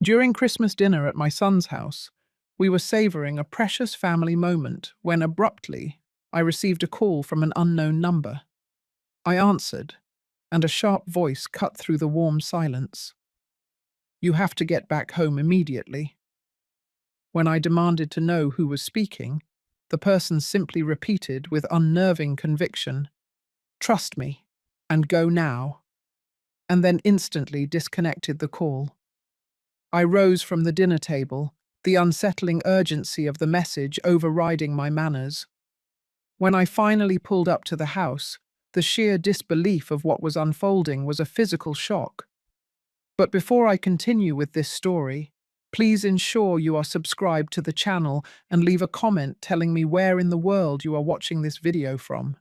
During Christmas dinner at my son's house, we were savoring a precious family moment when abruptly I received a call from an unknown number. I answered, and a sharp voice cut through the warm silence. "You have to get back home immediately." When I demanded to know who was speaking, the person simply repeated with unnerving conviction, "Trust me, and go now," and then instantly disconnected the call. I rose from the dinner table, the unsettling urgency of the message overriding my manners. When I finally pulled up to the house, the sheer disbelief of what was unfolding was a physical shock. But before I continue with this story, please ensure you are subscribed to the channel and leave a comment telling me where in the world you are watching this video from.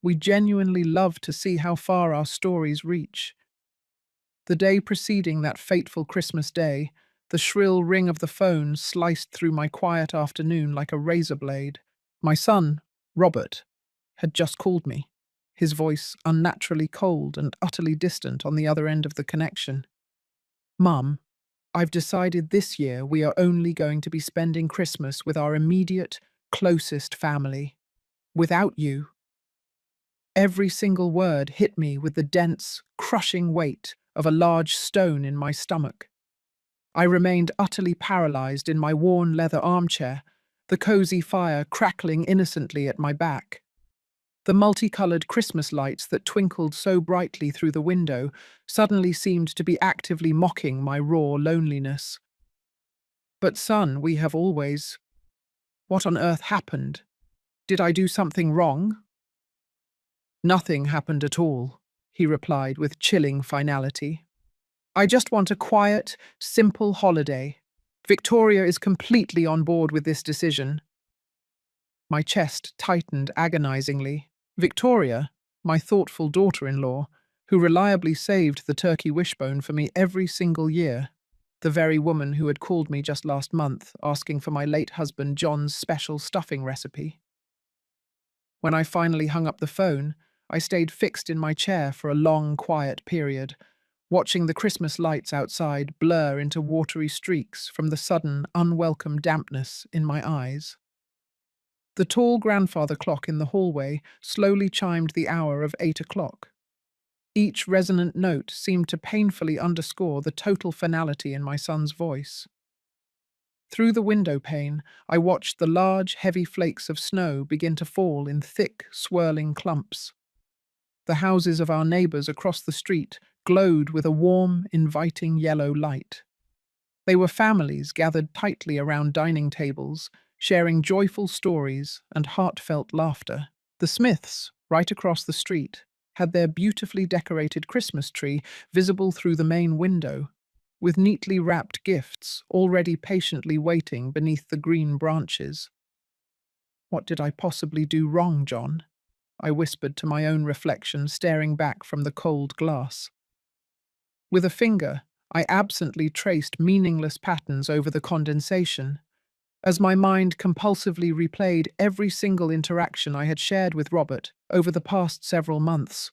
We genuinely love to see how far our stories reach. The day preceding that fateful Christmas day, the shrill ring of the phone sliced through my quiet afternoon like a razor blade. My son, Robert, had just called me, his voice unnaturally cold and utterly distant on the other end of the connection. "Mum, I've decided this year we are only going to be spending Christmas with our immediate, closest family. Without you." Every single word hit me with the dense, crushing weight of a large stone in my stomach. I remained utterly paralyzed in my worn leather armchair, the cozy fire crackling innocently at my back. The multicolored Christmas lights that twinkled so brightly through the window suddenly seemed to be actively mocking my raw loneliness. "But son, we have always—" What on earth happened? Did I do something wrong? "Nothing happened at all," he replied with chilling finality. "I just want a quiet, simple holiday. Victoria is completely on board with this decision." My chest tightened agonizingly. Victoria, my thoughtful daughter-in-law, who reliably saved the turkey wishbone for me every single year, the very woman who had called me just last month asking for my late husband John's special stuffing recipe. When I finally hung up the phone, I stayed fixed in my chair for a long, quiet period, watching the Christmas lights outside blur into watery streaks from the sudden, unwelcome dampness in my eyes. The tall grandfather clock in the hallway slowly chimed the hour of 8 o'clock. Each resonant note seemed to painfully underscore the total finality in my son's voice. Through the window pane, I watched the large, heavy flakes of snow begin to fall in thick, swirling clumps. The houses of our neighbors across the street glowed with a warm, inviting yellow light. They were families gathered tightly around dining tables, sharing joyful stories and heartfelt laughter. The Smiths, right across the street, had their beautifully decorated Christmas tree visible through the main window, with neatly wrapped gifts already patiently waiting beneath the green branches. "What did I possibly do wrong, John?" I whispered to my own reflection, staring back from the cold glass. With a finger, I absently traced meaningless patterns over the condensation, as my mind compulsively replayed every single interaction I had shared with Robert over the past several months.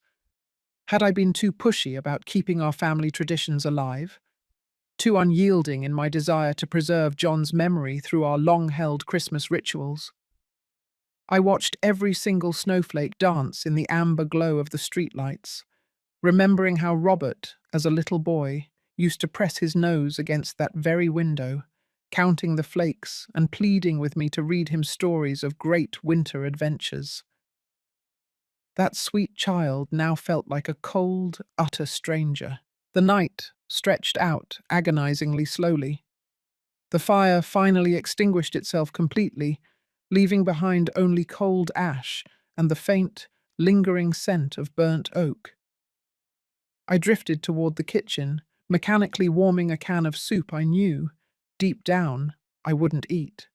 Had I been too pushy about keeping our family traditions alive? Too unyielding in my desire to preserve John's memory through our long-held Christmas rituals? I watched every single snowflake dance in the amber glow of the streetlights, remembering how Robert, as a little boy, used to press his nose against that very window, counting the flakes and pleading with me to read him stories of great winter adventures. That sweet child now felt like a cold, utter stranger. The night stretched out agonizingly slowly. The fire finally extinguished itself completely, leaving behind only cold ash and the faint, lingering scent of burnt oak. I drifted toward the kitchen, mechanically warming a can of soup I knew, deep down, I wouldn't eat.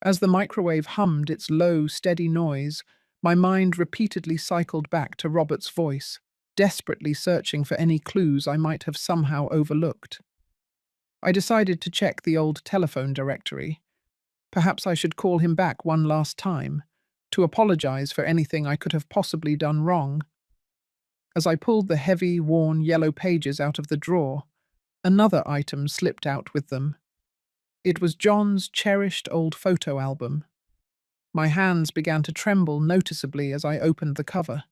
As the microwave hummed its low, steady noise, my mind repeatedly cycled back to Robert's voice, desperately searching for any clues I might have somehow overlooked. I decided to check the old telephone directory. Perhaps I should call him back one last time, to apologize for anything I could have possibly done wrong. As I pulled the heavy, worn yellow pages out of the drawer, Another item slipped out with them. It was John's cherished old photo album. My hands began to tremble noticeably as I opened the cover.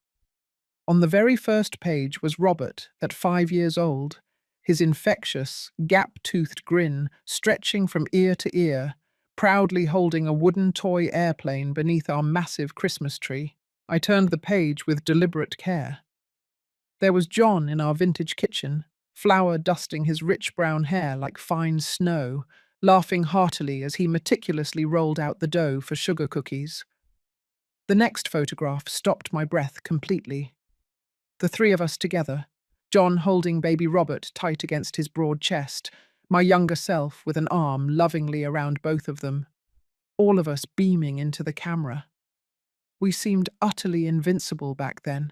On the very first page was Robert, at 5 years old, his infectious, gap-toothed grin stretching from ear to ear, proudly holding a wooden toy airplane beneath our massive Christmas tree. I turned the page with deliberate care. There was John in our vintage kitchen, flour dusting his rich brown hair like fine snow, laughing heartily as he meticulously rolled out the dough for sugar cookies. The next photograph stopped my breath completely. The three of us together, John holding baby Robert tight against his broad chest, my younger self with an arm lovingly around both of them, all of us beaming into the camera. We seemed utterly invincible back then,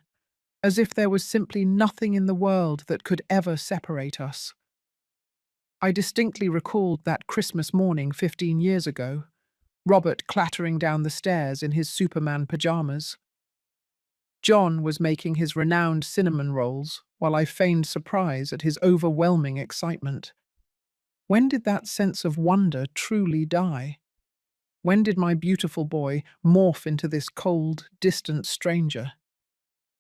as if there was simply nothing in the world that could ever separate us. I distinctly recalled that Christmas morning 15 years ago, Robert clattering down the stairs in his Superman pajamas. John was making his renowned cinnamon rolls, while I feigned surprise at his overwhelming excitement. When did that sense of wonder truly die? When did my beautiful boy morph into this cold, distant stranger?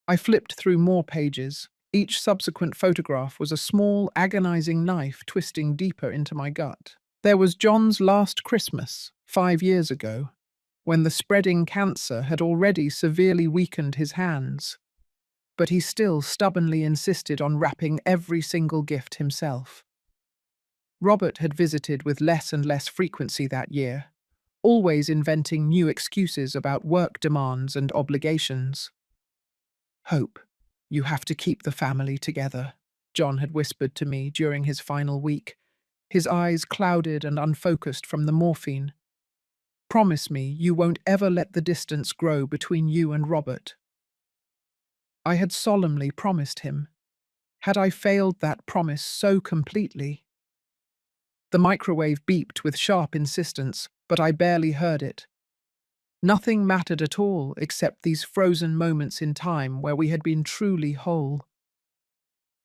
I flipped through more pages. Each subsequent photograph was a small, agonizing knife twisting deeper into my gut. There was John's last Christmas, 5 years ago, when the spreading cancer had already severely weakened his hands. But he still stubbornly insisted on wrapping every single gift himself. Robert had visited with less and less frequency that year, always inventing new excuses about work demands and obligations. "Hope, you have to keep the family together," John had whispered to me during his final week, his eyes clouded and unfocused from the morphine. "Promise me you won't ever let the distance grow between you and Robert." I had solemnly promised him. Had I failed that promise so completely? The microwave beeped with sharp insistence, but I barely heard it. Nothing mattered at all except these frozen moments in time where we had been truly whole.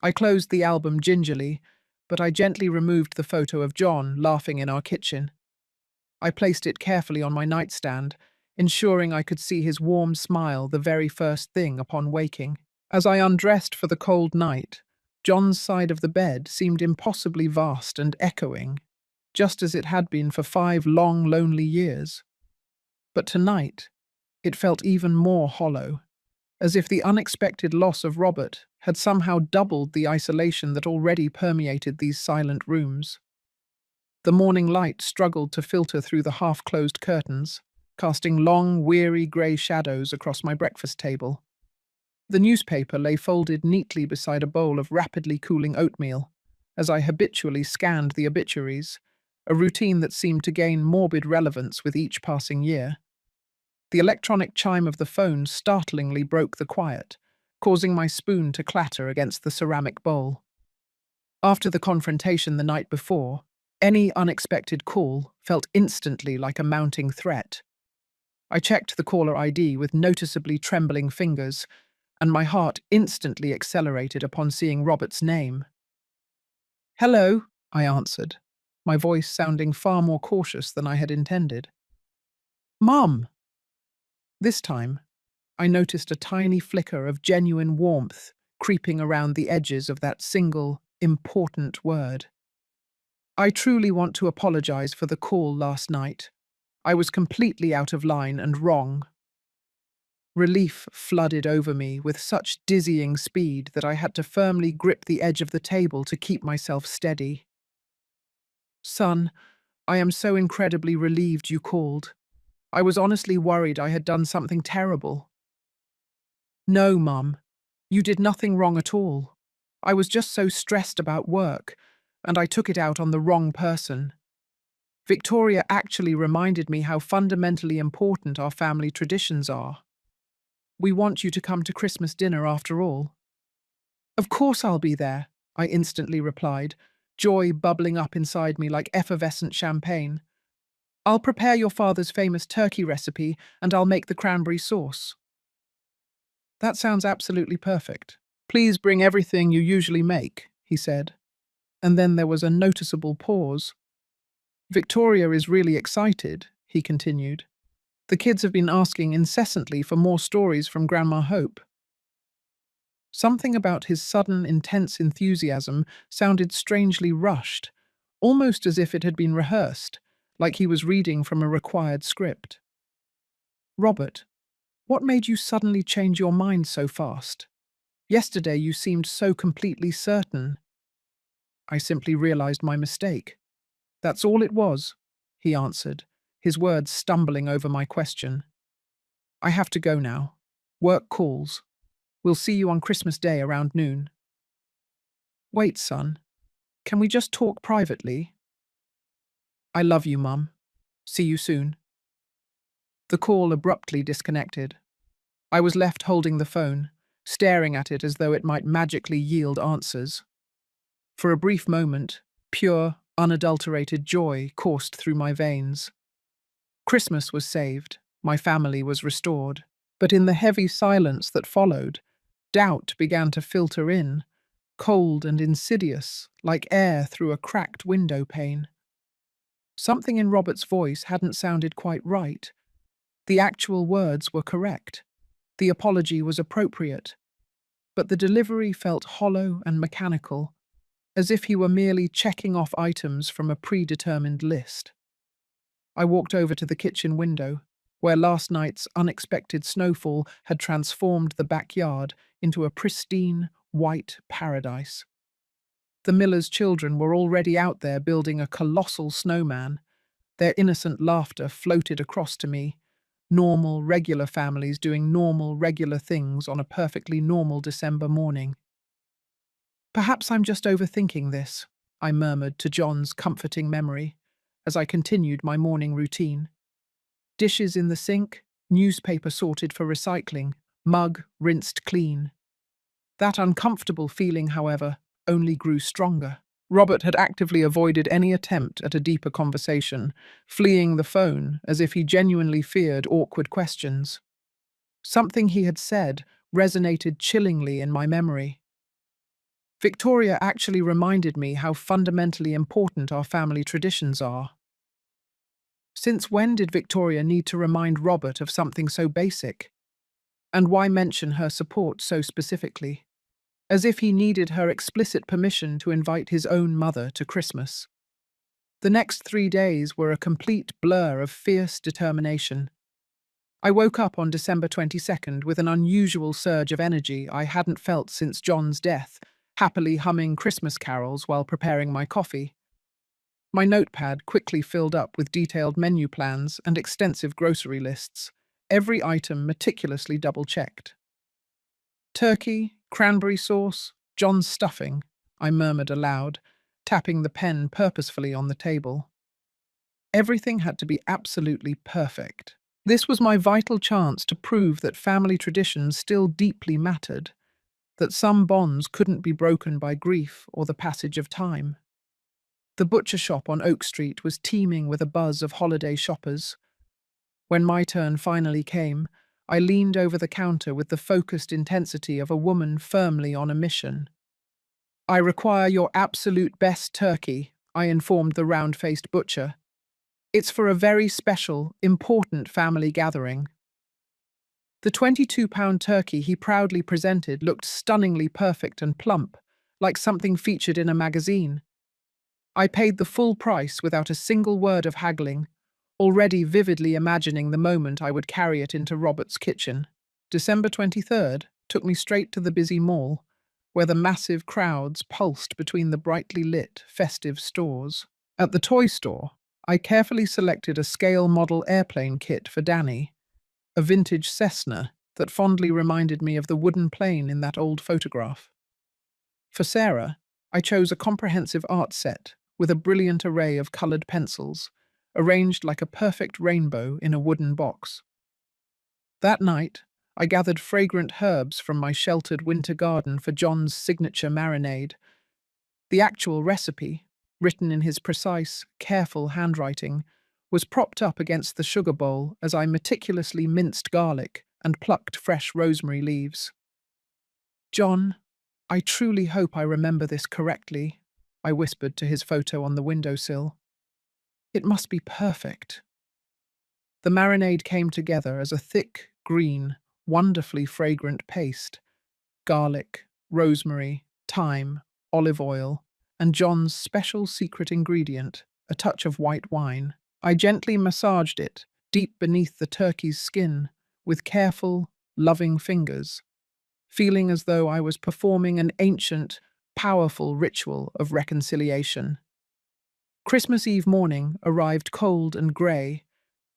I closed the album gingerly, but I gently removed the photo of John laughing in our kitchen. I placed it carefully on my nightstand, ensuring I could see his warm smile the very first thing upon waking. As I undressed for the cold night, John's side of the bed seemed impossibly vast and echoing, just as it had been for 5 long, lonely years. But tonight, it felt even more hollow, as if the unexpected loss of Robert had somehow doubled the isolation that already permeated these silent rooms. The morning light struggled to filter through the half-closed curtains, casting long, weary grey shadows across my breakfast table. The newspaper lay folded neatly beside a bowl of rapidly cooling oatmeal, as I habitually scanned the obituaries, a routine that seemed to gain morbid relevance with each passing year. The electronic chime of the phone startlingly broke the quiet, causing my spoon to clatter against the ceramic bowl. After the confrontation the night before, any unexpected call felt instantly like a mounting threat. I checked the caller ID with noticeably trembling fingers, and my heart instantly accelerated upon seeing Robert's name. "Hello," I answered, my voice sounding far more cautious than I had intended. "Mum!" This time, I noticed a tiny flicker of genuine warmth creeping around the edges of that single, important word. "I truly want to apologize for the call last night. I was completely out of line and wrong." Relief flooded over me with such dizzying speed that I had to firmly grip the edge of the table to keep myself steady. "Son, I am so incredibly relieved you called. I was honestly worried I had done something terrible." "No, Mum. You did nothing wrong at all. I was just so stressed about work, and I took it out on the wrong person. Victoria actually reminded me how fundamentally important our family traditions are. We want you to come to Christmas dinner after all." "Of course I'll be there," I instantly replied, joy bubbling up inside me like effervescent champagne. "I'll prepare your father's famous turkey recipe, and I'll make the cranberry sauce." "That sounds absolutely perfect. Please bring everything you usually make," he said. And then there was a noticeable pause. Victoria is really excited, he continued. The kids have been asking incessantly for more stories from Grandma Hope. Something about his sudden, intense enthusiasm sounded strangely rushed, almost as if it had been rehearsed, like he was reading from a required script. Robert, what made you suddenly change your mind so fast? Yesterday you seemed so completely certain. I simply realized my mistake. That's all it was, he answered, his words stumbling over my question. I have to go now. Work calls. We'll see you on Christmas Day around noon. Wait, son. Can we just talk privately? I love you, Mum. See you soon. The call abruptly disconnected. I was left holding the phone, staring at it as though it might magically yield answers. For a brief moment, pure, unadulterated joy coursed through my veins. Christmas was saved, my family was restored, but in the heavy silence that followed, doubt began to filter in, cold and insidious, like air through a cracked window pane. Something in Robert's voice hadn't sounded quite right. The actual words were correct. The apology was appropriate. But the delivery felt hollow and mechanical, as if he were merely checking off items from a predetermined list. I walked over to the kitchen window, where last night's unexpected snowfall had transformed the backyard into a pristine, white paradise. The miller's children were already out there building a colossal snowman. Their innocent laughter floated across to me. Normal, regular families doing normal, regular things on a perfectly normal December morning. Perhaps I'm just overthinking this, I murmured to John's comforting memory as I continued my morning routine. Dishes in the sink, newspaper sorted for recycling, mug rinsed clean. That uncomfortable feeling, however, only grew stronger. Robert had actively avoided any attempt at a deeper conversation, fleeing the phone as if he genuinely feared awkward questions. Something he had said resonated chillingly in my memory. Victoria actually reminded me how fundamentally important our family traditions are. Since when did Victoria need to remind Robert of something so basic? And why mention her support so specifically? As if he needed her explicit permission to invite his own mother to Christmas. The next 3 days were a complete blur of fierce determination. I woke up on December 22nd with an unusual surge of energy I hadn't felt since John's death, happily humming Christmas carols while preparing my coffee. My notepad quickly filled up with detailed menu plans and extensive grocery lists, every item meticulously double-checked. Turkey, cranberry sauce, John's stuffing, I murmured aloud, tapping the pen purposefully on the table. Everything had to be absolutely perfect. This was my vital chance to prove that family traditions still deeply mattered, that some bonds couldn't be broken by grief or the passage of time. The butcher shop on Oak Street was teeming with a buzz of holiday shoppers. When my turn finally came, I leaned over the counter with the focused intensity of a woman firmly on a mission. I require your absolute best turkey, I informed the round-faced butcher. It's for a very special, important family gathering. The 22-pound turkey he proudly presented looked stunningly perfect and plump, like something featured in a magazine. I paid the full price without a single word of haggling, already vividly imagining the moment I would carry it into Robert's kitchen. December 23rd took me straight to the busy mall, where the massive crowds pulsed between the brightly lit, festive stores. At the toy store, I carefully selected a scale model airplane kit for Danny, a vintage Cessna that fondly reminded me of the wooden plane in that old photograph. For Sarah, I chose a comprehensive art set with a brilliant array of coloured pencils, arranged like a perfect rainbow in a wooden box. That night, I gathered fragrant herbs from my sheltered winter garden for John's signature marinade. The actual recipe, written in his precise, careful handwriting, was propped up against the sugar bowl as I meticulously minced garlic and plucked fresh rosemary leaves. John, I truly hope I remember this correctly, I whispered to his photo on the windowsill. It must be perfect. The marinade came together as a thick, green, wonderfully fragrant paste. Garlic, rosemary, thyme, olive oil, and John's special secret ingredient, a touch of white wine. I gently massaged it, deep beneath the turkey's skin, with careful, loving fingers, feeling as though I was performing an ancient, powerful ritual of reconciliation. Christmas Eve morning arrived cold and grey,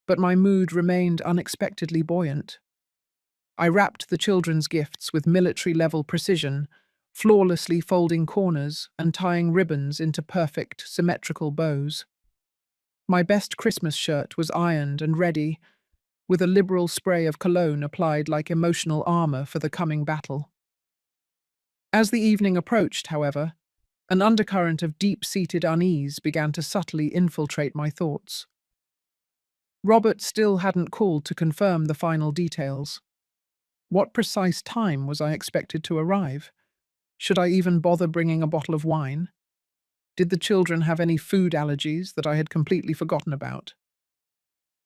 but my mood remained unexpectedly buoyant. I wrapped the children's gifts with military-level precision, flawlessly folding corners and tying ribbons into perfect, symmetrical bows. My best Christmas shirt was ironed and ready, with a liberal spray of cologne applied like emotional armor for the coming battle. As the evening approached, however, an undercurrent of deep-seated unease began to subtly infiltrate my thoughts. Robert still hadn't called to confirm the final details. What precise time was I expected to arrive? Should I even bother bringing a bottle of wine? Did the children have any food allergies that I had completely forgotten about?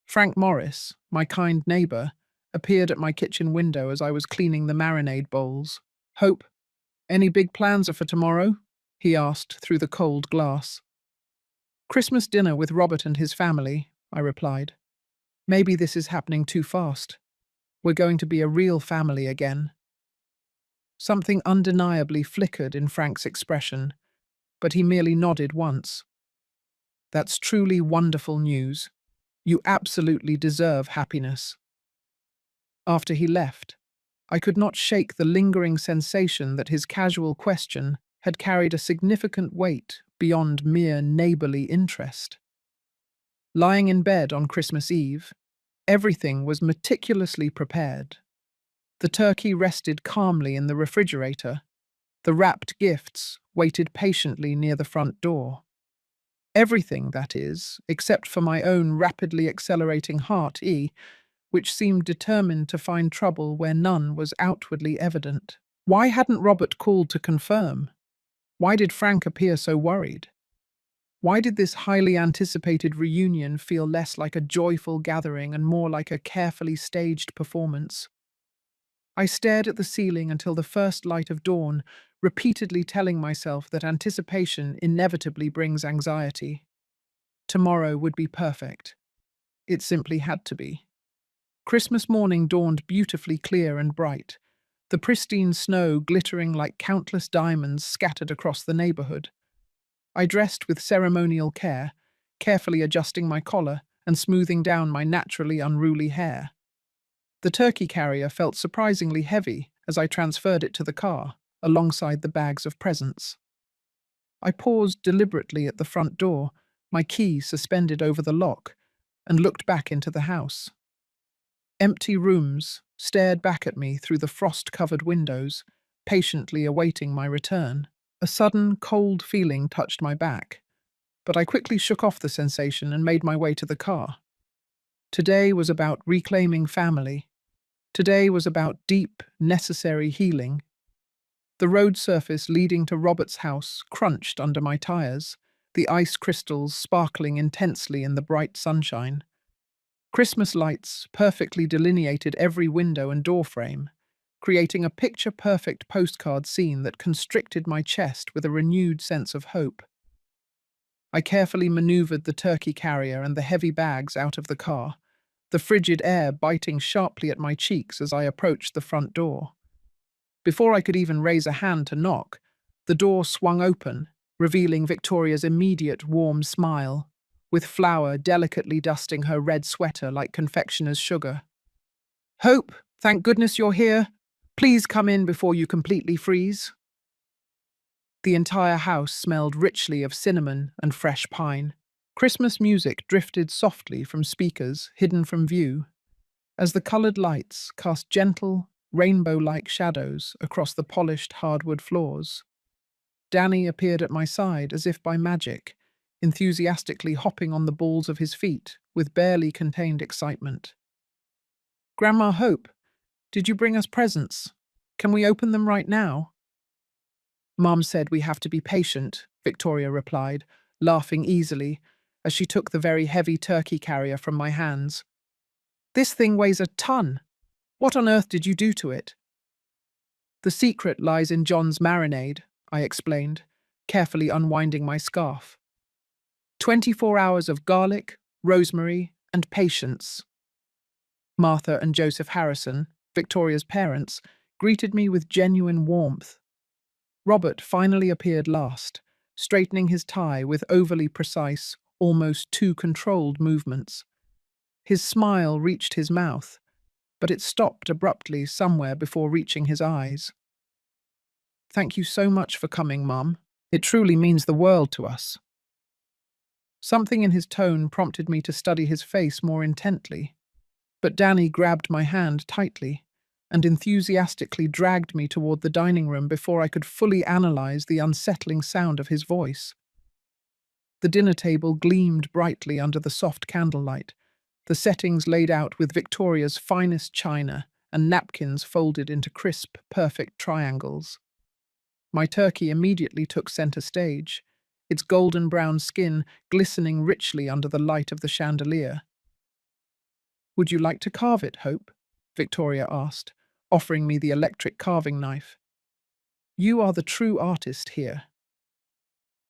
Frank Morris, my kind neighbour, appeared at my kitchen window as I was cleaning the marinade bowls. "Hope, any big plans for tomorrow?" he asked through the cold glass. "Christmas dinner with Robert and his family," I replied. "Maybe this is happening too fast. We're going to be a real family again." Something undeniably flickered in Frank's expression, but he merely nodded once. "That's truly wonderful news. You absolutely deserve happiness." After he left, I could not shake the lingering sensation that his casual question had carried a significant weight beyond mere neighbourly interest. Lying in bed on Christmas Eve, everything was meticulously prepared. The turkey rested calmly in the refrigerator. The wrapped gifts waited patiently near the front door. Everything, that is, except for my own rapidly accelerating heart, which seemed determined to find trouble where none was outwardly evident. Why hadn't Robert called to confirm? Why did Frank appear so worried? Why did this highly anticipated reunion feel less like a joyful gathering and more like a carefully staged performance? I stared at the ceiling until the first light of dawn, repeatedly telling myself that anticipation inevitably brings anxiety. Tomorrow would be perfect. It simply had to be. Christmas morning dawned beautifully clear and bright, the pristine snow glittering like countless diamonds scattered across the neighborhood. I dressed with ceremonial care, carefully adjusting my collar and smoothing down my naturally unruly hair. The turkey carrier felt surprisingly heavy as I transferred it to the car, alongside the bags of presents. I paused deliberately at the front door, my key suspended over the lock, and looked back into the house. Empty rooms stared back at me through the frost-covered windows, patiently awaiting my return. A sudden, cold feeling touched my back, but I quickly shook off the sensation and made my way to the car. Today was about reclaiming family. Today was about deep, necessary healing. The road surface leading to Robert's house crunched under my tires, the ice crystals sparkling intensely in the bright sunshine. Christmas lights perfectly delineated every window and door frame, creating a picture-perfect postcard scene that constricted my chest with a renewed sense of hope. I carefully maneuvered the turkey carrier and the heavy bags out of the car, the frigid air biting sharply at my cheeks as I approached the front door. Before I could even raise a hand to knock, the door swung open, revealing Victoria's immediate warm smile, with flour delicately dusting her red sweater like confectioner's sugar. "Hope, thank goodness you're here. Please come in before you completely freeze." The entire house smelled richly of cinnamon and fresh pine. Christmas music drifted softly from speakers hidden from view, as the coloured lights cast gentle, rainbow-like shadows across the polished hardwood floors. Danny appeared at my side as if by magic, enthusiastically hopping on the balls of his feet with barely contained excitement. "Grandma Hope, did you bring us presents? Can we open them right now?" "Mom said we have to be patient," Victoria replied, laughing easily as she took the very heavy turkey carrier from my hands. This thing weighs a ton. What on earth did you do to it? The secret lies in John's marinade, I explained, carefully unwinding my scarf. 24 hours of garlic, rosemary, and patience. Martha and Joseph Harrison, Victoria's parents, greeted me with genuine warmth. Robert finally appeared last, straightening his tie with overly precise, almost too controlled movements. His smile reached his mouth, but it stopped abruptly somewhere before reaching his eyes. Thank you so much for coming, Mum. It truly means the world to us. Something in his tone prompted me to study his face more intently, but Danny grabbed my hand tightly and enthusiastically dragged me toward the dining room before I could fully analyze the unsettling sound of his voice. The dinner table gleamed brightly under the soft candlelight, the settings laid out with Victoria's finest china and napkins folded into crisp, perfect triangles. My turkey immediately took center stage, its golden brown skin glistening richly under the light of the chandelier. Would you like to carve it, Hope? Victoria asked, offering me the electric carving knife. You are the true artist here.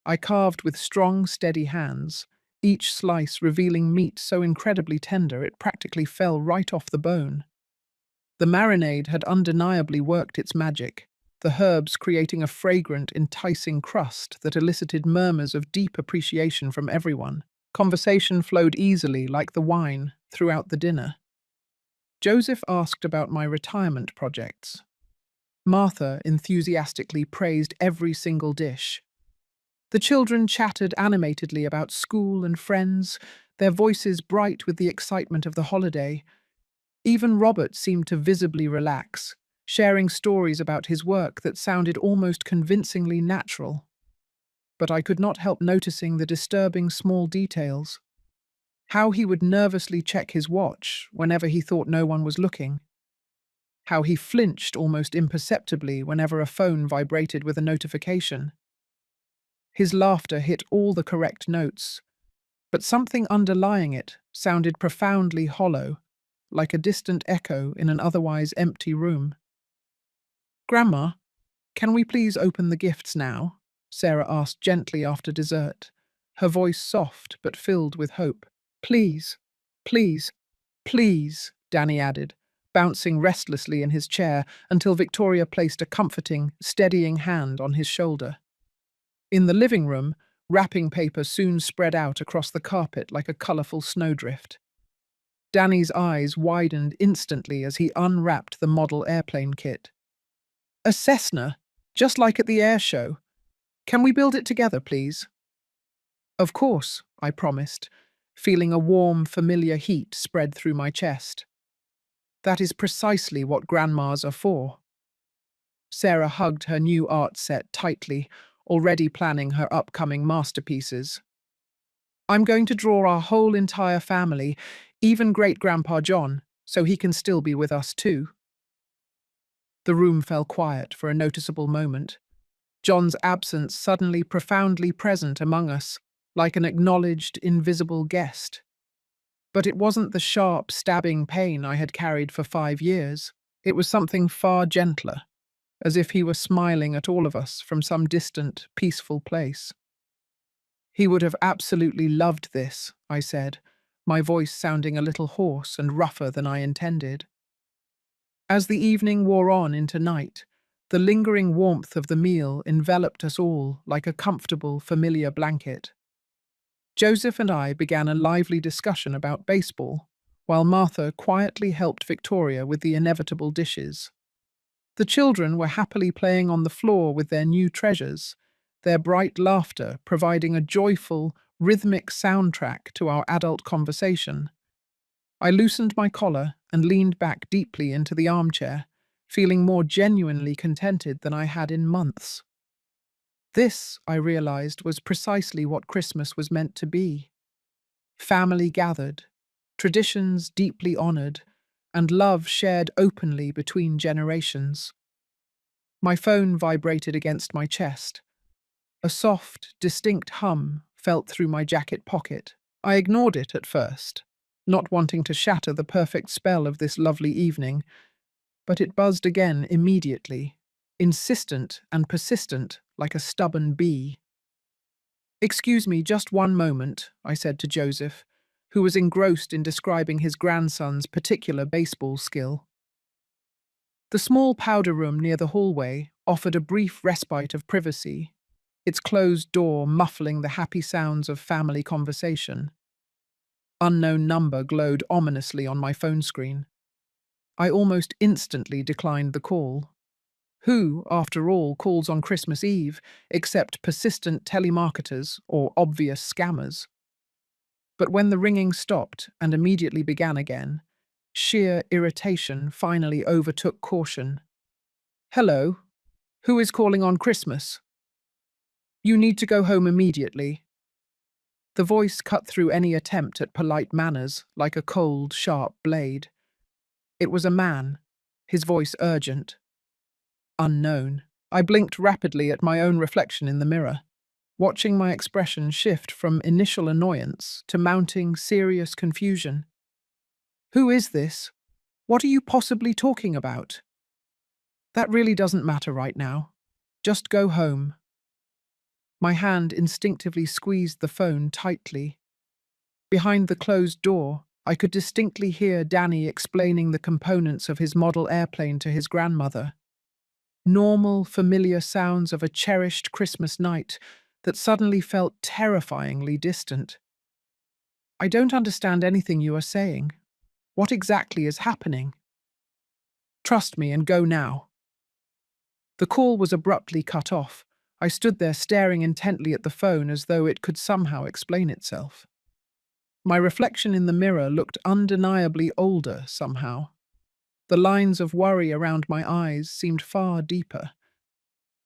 I carved with strong, steady hands, each slice revealing meat so incredibly tender it practically fell right off the bone. The marinade had undeniably worked its magic, the herbs creating a fragrant, enticing crust that elicited murmurs of deep appreciation from everyone. Conversation flowed easily, like the wine, throughout the dinner. Joseph asked about my retirement projects. Martha enthusiastically praised every single dish. The children chattered animatedly about school and friends, their voices bright with the excitement of the holiday. Even Robert seemed to visibly relax, sharing stories about his work that sounded almost convincingly natural. But I could not help noticing the disturbing small details. How he would nervously check his watch whenever he thought no one was looking. How he flinched almost imperceptibly whenever a phone vibrated with a notification. His laughter hit all the correct notes, but something underlying it sounded profoundly hollow, like a distant echo in an otherwise empty room. Grandma, can we please open the gifts now? Sarah asked gently after dessert, her voice soft but filled with hope. Please, please, please, Danny added, bouncing restlessly in his chair until Victoria placed a comforting, steadying hand on his shoulder. In the living room, wrapping paper soon spread out across the carpet like a colourful snowdrift. Danny's eyes widened instantly as he unwrapped the model airplane kit. A Cessna, just like at the air show. Can we build it together, please? Of course, I promised, feeling a warm, familiar heat spread through my chest. That is precisely what grandmas are for. Sarah hugged her new art set tightly, already planning her upcoming masterpieces. I'm going to draw our whole entire family, even great-grandpa John, so he can still be with us too. The room fell quiet for a noticeable moment, John's absence suddenly profoundly present among us, like an acknowledged, invisible guest. But it wasn't the sharp, stabbing pain I had carried for 5 years. It was something far gentler, as if he were smiling at all of us from some distant, peaceful place. He would have absolutely loved this, I said, my voice sounding a little hoarse and rougher than I intended. As the evening wore on into night, the lingering warmth of the meal enveloped us all like a comfortable, familiar blanket. Joseph and I began a lively discussion about baseball, while Martha quietly helped Victoria with the inevitable dishes. The children were happily playing on the floor with their new treasures, their bright laughter providing a joyful, rhythmic soundtrack to our adult conversation. I loosened my collar and leaned back deeply into the armchair, feeling more genuinely contented than I had in months. This, I realized, was precisely what Christmas was meant to be. Family gathered, traditions deeply honored, and love shared openly between generations. My phone vibrated against my chest. A soft, distinct hum felt through my jacket pocket. I ignored it at first, not wanting to shatter the perfect spell of this lovely evening, but it buzzed again immediately, insistent and persistent like a stubborn bee. "Excuse me, just one moment," I said to Joseph, who was engrossed in describing his grandson's particular baseball skill. The small powder room near the hallway offered a brief respite of privacy, its closed door muffling the happy sounds of family conversation. Unknown number glowed ominously on my phone screen. I almost instantly declined the call. Who, after all, calls on Christmas Eve except persistent telemarketers or obvious scammers? But when the ringing stopped and immediately began again, sheer irritation finally overtook caution. "Hello? Who is calling on Christmas? You need to go home immediately." The voice cut through any attempt at polite manners like a cold, sharp blade. It was a man, his voice urgent. Unknown. I blinked rapidly at my own reflection in the mirror, watching my expression shift from initial annoyance to mounting serious confusion. "Who is this? What are you possibly talking about?" "That really doesn't matter right now. Just go home." My hand instinctively squeezed the phone tightly. Behind the closed door, I could distinctly hear Danny explaining the components of his model airplane to his grandmother. Normal, familiar sounds of a cherished Christmas night that suddenly felt terrifyingly distant. "I don't understand anything you are saying. What exactly is happening?" "Trust me and go now." The call was abruptly cut off. I stood there staring intently at the phone as though it could somehow explain itself. My reflection in the mirror looked undeniably older somehow. The lines of worry around my eyes seemed far deeper.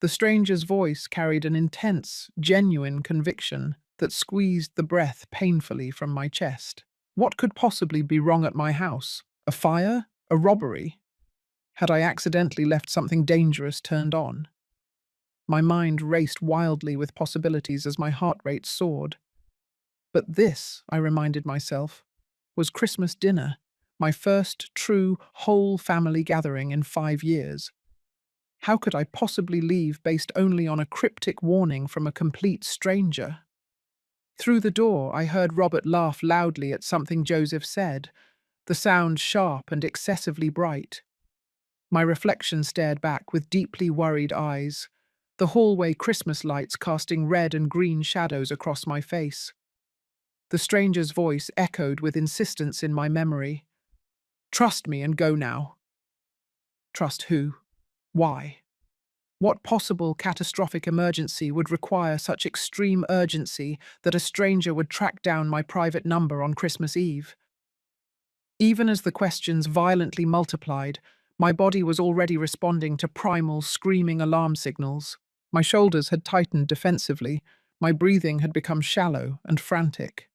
The stranger's voice carried an intense, genuine conviction that squeezed the breath painfully from my chest. What could possibly be wrong at my house? A fire? A robbery? Had I accidentally left something dangerous turned on? My mind raced wildly with possibilities as my heart rate soared. But this, I reminded myself, was Christmas dinner, my first true whole family gathering in 5 years. How could I possibly leave based only on a cryptic warning from a complete stranger? Through the door, I heard Robert laugh loudly at something Joseph said, the sound sharp and excessively bright. My reflection stared back with deeply worried eyes, the hallway Christmas lights casting red and green shadows across my face. The stranger's voice echoed with insistence in my memory. "Trust me and go now." Trust who? Why? What possible catastrophic emergency would require such extreme urgency that a stranger would track down my private number on Christmas Eve? Even as the questions violently multiplied, my body was already responding to primal, screaming alarm signals. My shoulders had tightened defensively, my breathing had become shallow and frantic.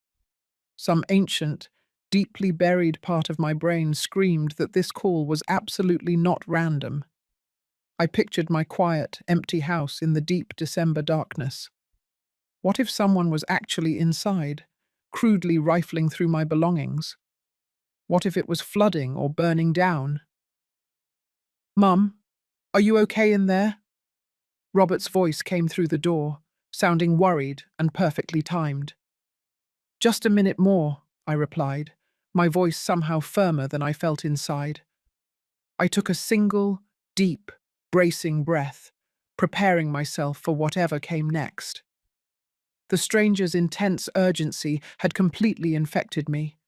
Some ancient, deeply buried part of my brain screamed that this call was absolutely not random. I pictured my quiet, empty house in the deep December darkness. What if someone was actually inside, crudely rifling through my belongings? What if it was flooding or burning down? "Mum, are you okay in there?" Robert's voice came through the door, sounding worried and perfectly timed. "Just a minute more," I replied, my voice somehow firmer than I felt inside. I took a single, deep, bracing breath, preparing myself for whatever came next. The stranger's intense urgency had completely infected me.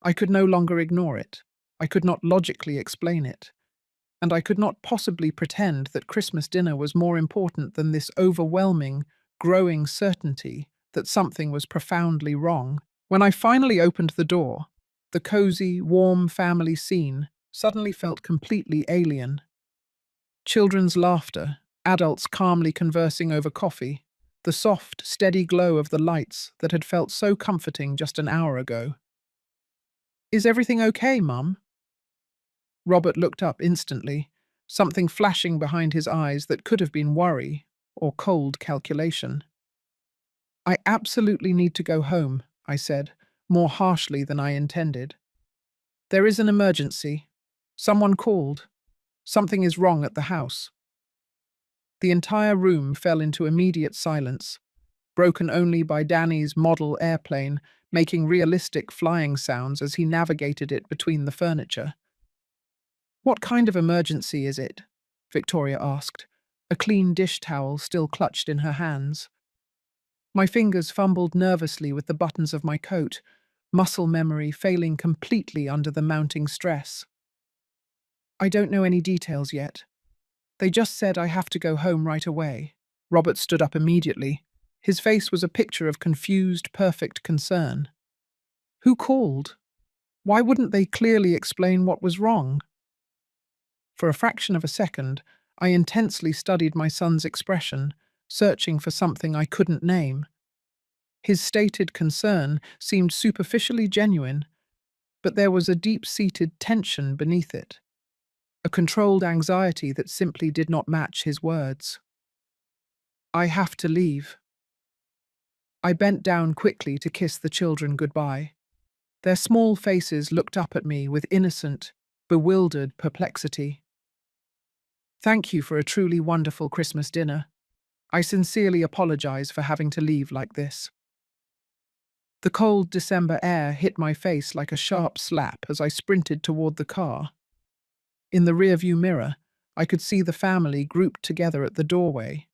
I could no longer ignore it. I could not logically explain it. And I could not possibly pretend that Christmas dinner was more important than this overwhelming, growing certainty that something was profoundly wrong. When I finally opened the door, the cozy, warm family scene suddenly felt completely alien. Children's laughter, adults calmly conversing over coffee, the soft, steady glow of the lights that had felt so comforting just an hour ago. "Is everything okay, Mum?" Robert looked up instantly, something flashing behind his eyes that could have been worry or cold calculation. I absolutely need to go home, I said, more harshly than I intended. There is an emergency. Someone called. Something is wrong at the house. The entire room fell into immediate silence, broken only by Danny's model airplane making realistic flying sounds as he navigated it between the furniture. What kind of emergency is it? Victoria asked, a clean dish towel still clutched in her hands. My fingers fumbled nervously with the buttons of my coat, muscle memory failing completely under the mounting stress. I don't know any details yet. They just said I have to go home right away. Robert stood up immediately. His face was a picture of confused, perfect concern. Who called? Why wouldn't they clearly explain what was wrong? For a fraction of a second, I intensely studied my son's expression, searching for something I couldn't name. His stated concern seemed superficially genuine, but there was a deep-seated tension beneath it, a controlled anxiety that simply did not match his words. I have to leave. I bent down quickly to kiss the children goodbye. Their small faces looked up at me with innocent, bewildered perplexity. Thank you for a truly wonderful Christmas dinner. I sincerely apologize for having to leave like this. The cold December air hit my face like a sharp slap as I sprinted toward the car. In the rearview mirror, I could see the family grouped together at the doorway.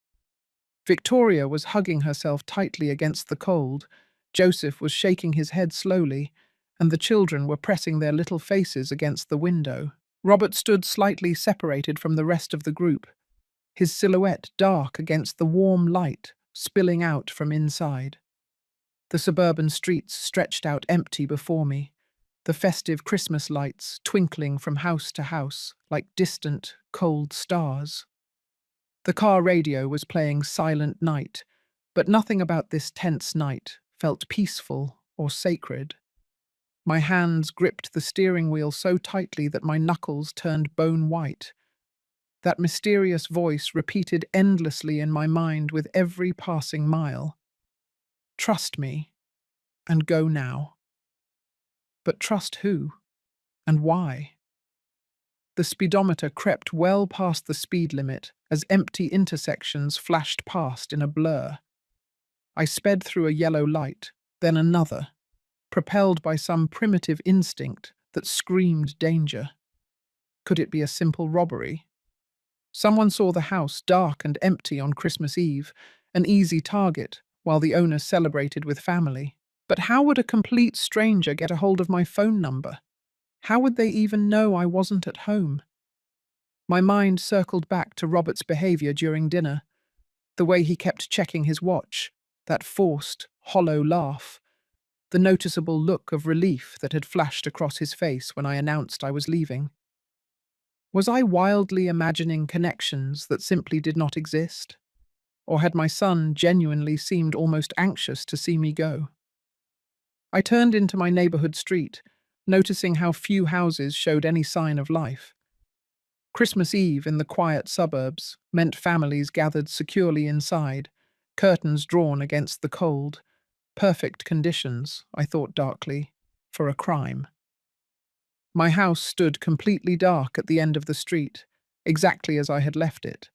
Victoria was hugging herself tightly against the cold, Joseph was shaking his head slowly, and the children were pressing their little faces against the window. Robert stood slightly separated from the rest of the group, his silhouette dark against the warm light spilling out from inside. The suburban streets stretched out empty before me, the festive Christmas lights twinkling from house to house like distant, cold stars. The car radio was playing Silent Night, but nothing about this tense night felt peaceful or sacred. My hands gripped the steering wheel so tightly that my knuckles turned bone white. That mysterious voice repeated endlessly in my mind with every passing mile. Trust me, and go now. But trust who? And why? The speedometer crept well past the speed limit as empty intersections flashed past in a blur. I sped through a yellow light, then another, propelled by some primitive instinct that screamed danger. Could it be a simple robbery? Someone saw the house dark and empty on Christmas Eve, an easy target, while the owner celebrated with family. But how would a complete stranger get a hold of my phone number? How would they even know I wasn't at home? My mind circled back to Robert's behavior during dinner, the way he kept checking his watch, that forced, hollow laugh, the noticeable look of relief that had flashed across his face when I announced I was leaving. Was I wildly imagining connections that simply did not exist? Or had my son genuinely seemed almost anxious to see me go? I turned into my neighborhood street, noticing how few houses showed any sign of life. Christmas Eve in the quiet suburbs meant families gathered securely inside, curtains drawn against the cold. Perfect conditions, I thought darkly, for a crime. My house stood completely dark at the end of the street, exactly as I had left it.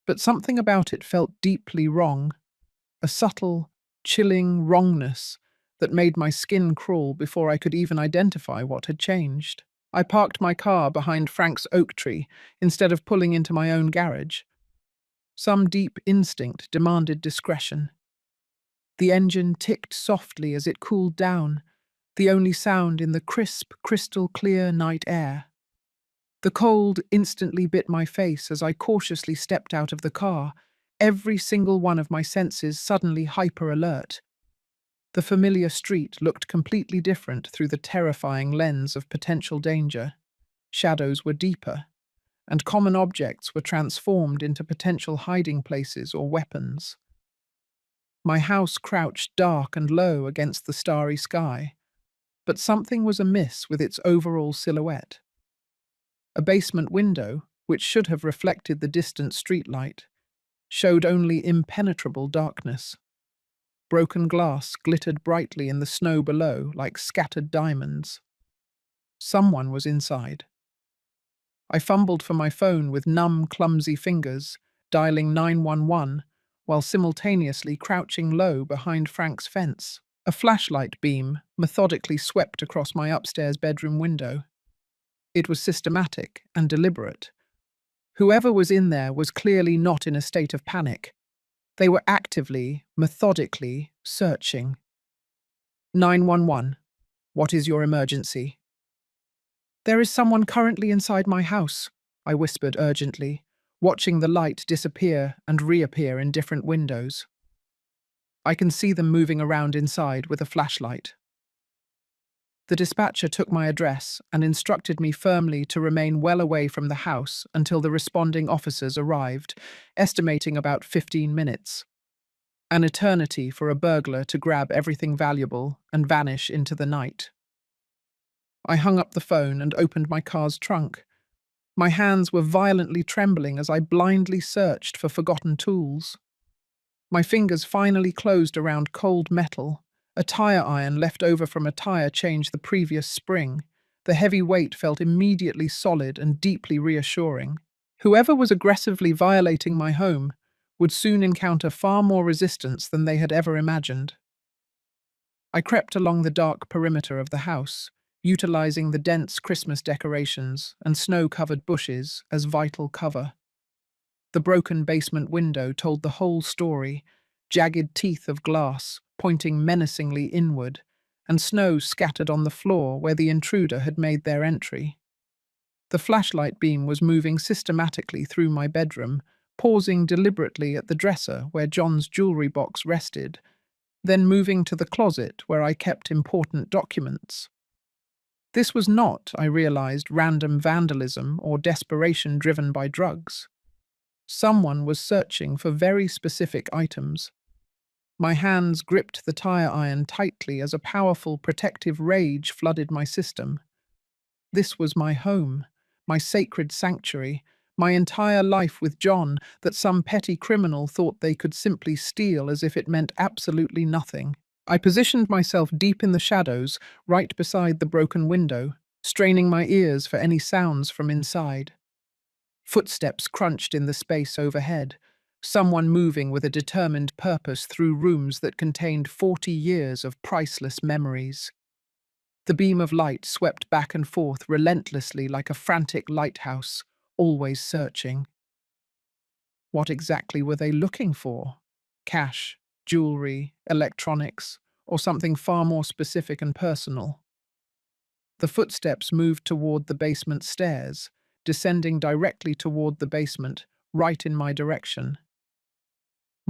But something about it felt deeply wrong, a subtle, chilling wrongness that made my skin crawl before I could even identify what had changed. I parked my car behind Frank's oak tree instead of pulling into my own garage. Some deep instinct demanded discretion. The engine ticked softly as it cooled down, the only sound in the crisp, crystal-clear night air. The cold instantly bit my face as I cautiously stepped out of the car, every single one of my senses suddenly hyper-alert. The familiar street looked completely different through the terrifying lens of potential danger. Shadows were deeper, and common objects were transformed into potential hiding places or weapons. My house crouched dark and low against the starry sky, but something was amiss with its overall silhouette. A basement window, which should have reflected the distant streetlight, showed only impenetrable darkness. Broken glass glittered brightly in the snow below like scattered diamonds. Someone was inside. I fumbled for my phone with numb, clumsy fingers, dialing 911 while simultaneously crouching low behind Frank's fence. A flashlight beam methodically swept across my upstairs bedroom window. It was systematic and deliberate. Whoever was in there was clearly not in a state of panic. They were actively, methodically searching. 911. What is your emergency? There is someone currently inside my house, I whispered urgently, watching the light disappear and reappear in different windows. I can see them moving around inside with a flashlight. The dispatcher took my address and instructed me firmly to remain well away from the house until the responding officers arrived, estimating about 15 minutes. An eternity for a burglar to grab everything valuable and vanish into the night. I hung up the phone and opened my car's trunk. My hands were violently trembling as I blindly searched for forgotten tools. My fingers finally closed around cold metal. A tire iron left over from a tire change the previous spring. The heavy weight felt immediately solid and deeply reassuring. Whoever was aggressively violating my home would soon encounter far more resistance than they had ever imagined. I crept along the dark perimeter of the house, utilizing the dense Christmas decorations and snow-covered bushes as vital cover. The broken basement window told the whole story, jagged teeth of glass pointing menacingly inward, and snow scattered on the floor where the intruder had made their entry. The flashlight beam was moving systematically through my bedroom, pausing deliberately at the dresser where John's jewelry box rested, then moving to the closet where I kept important documents. This was not, I realized, random vandalism or desperation driven by drugs. Someone was searching for very specific items. My hands gripped the tire iron tightly as a powerful protective rage flooded my system. This was my home, my sacred sanctuary, my entire life with John that some petty criminal thought they could simply steal as if it meant absolutely nothing. I positioned myself deep in the shadows, right beside the broken window, straining my ears for any sounds from inside. Footsteps crunched in the space overhead, someone moving with a determined purpose through rooms that contained 40 years of priceless memories. The beam of light swept back and forth relentlessly like a frantic lighthouse, always searching. What exactly were they looking for? Cash, jewelry, electronics, or something far more specific and personal? The footsteps moved toward the basement stairs, descending directly toward the basement, right in my direction.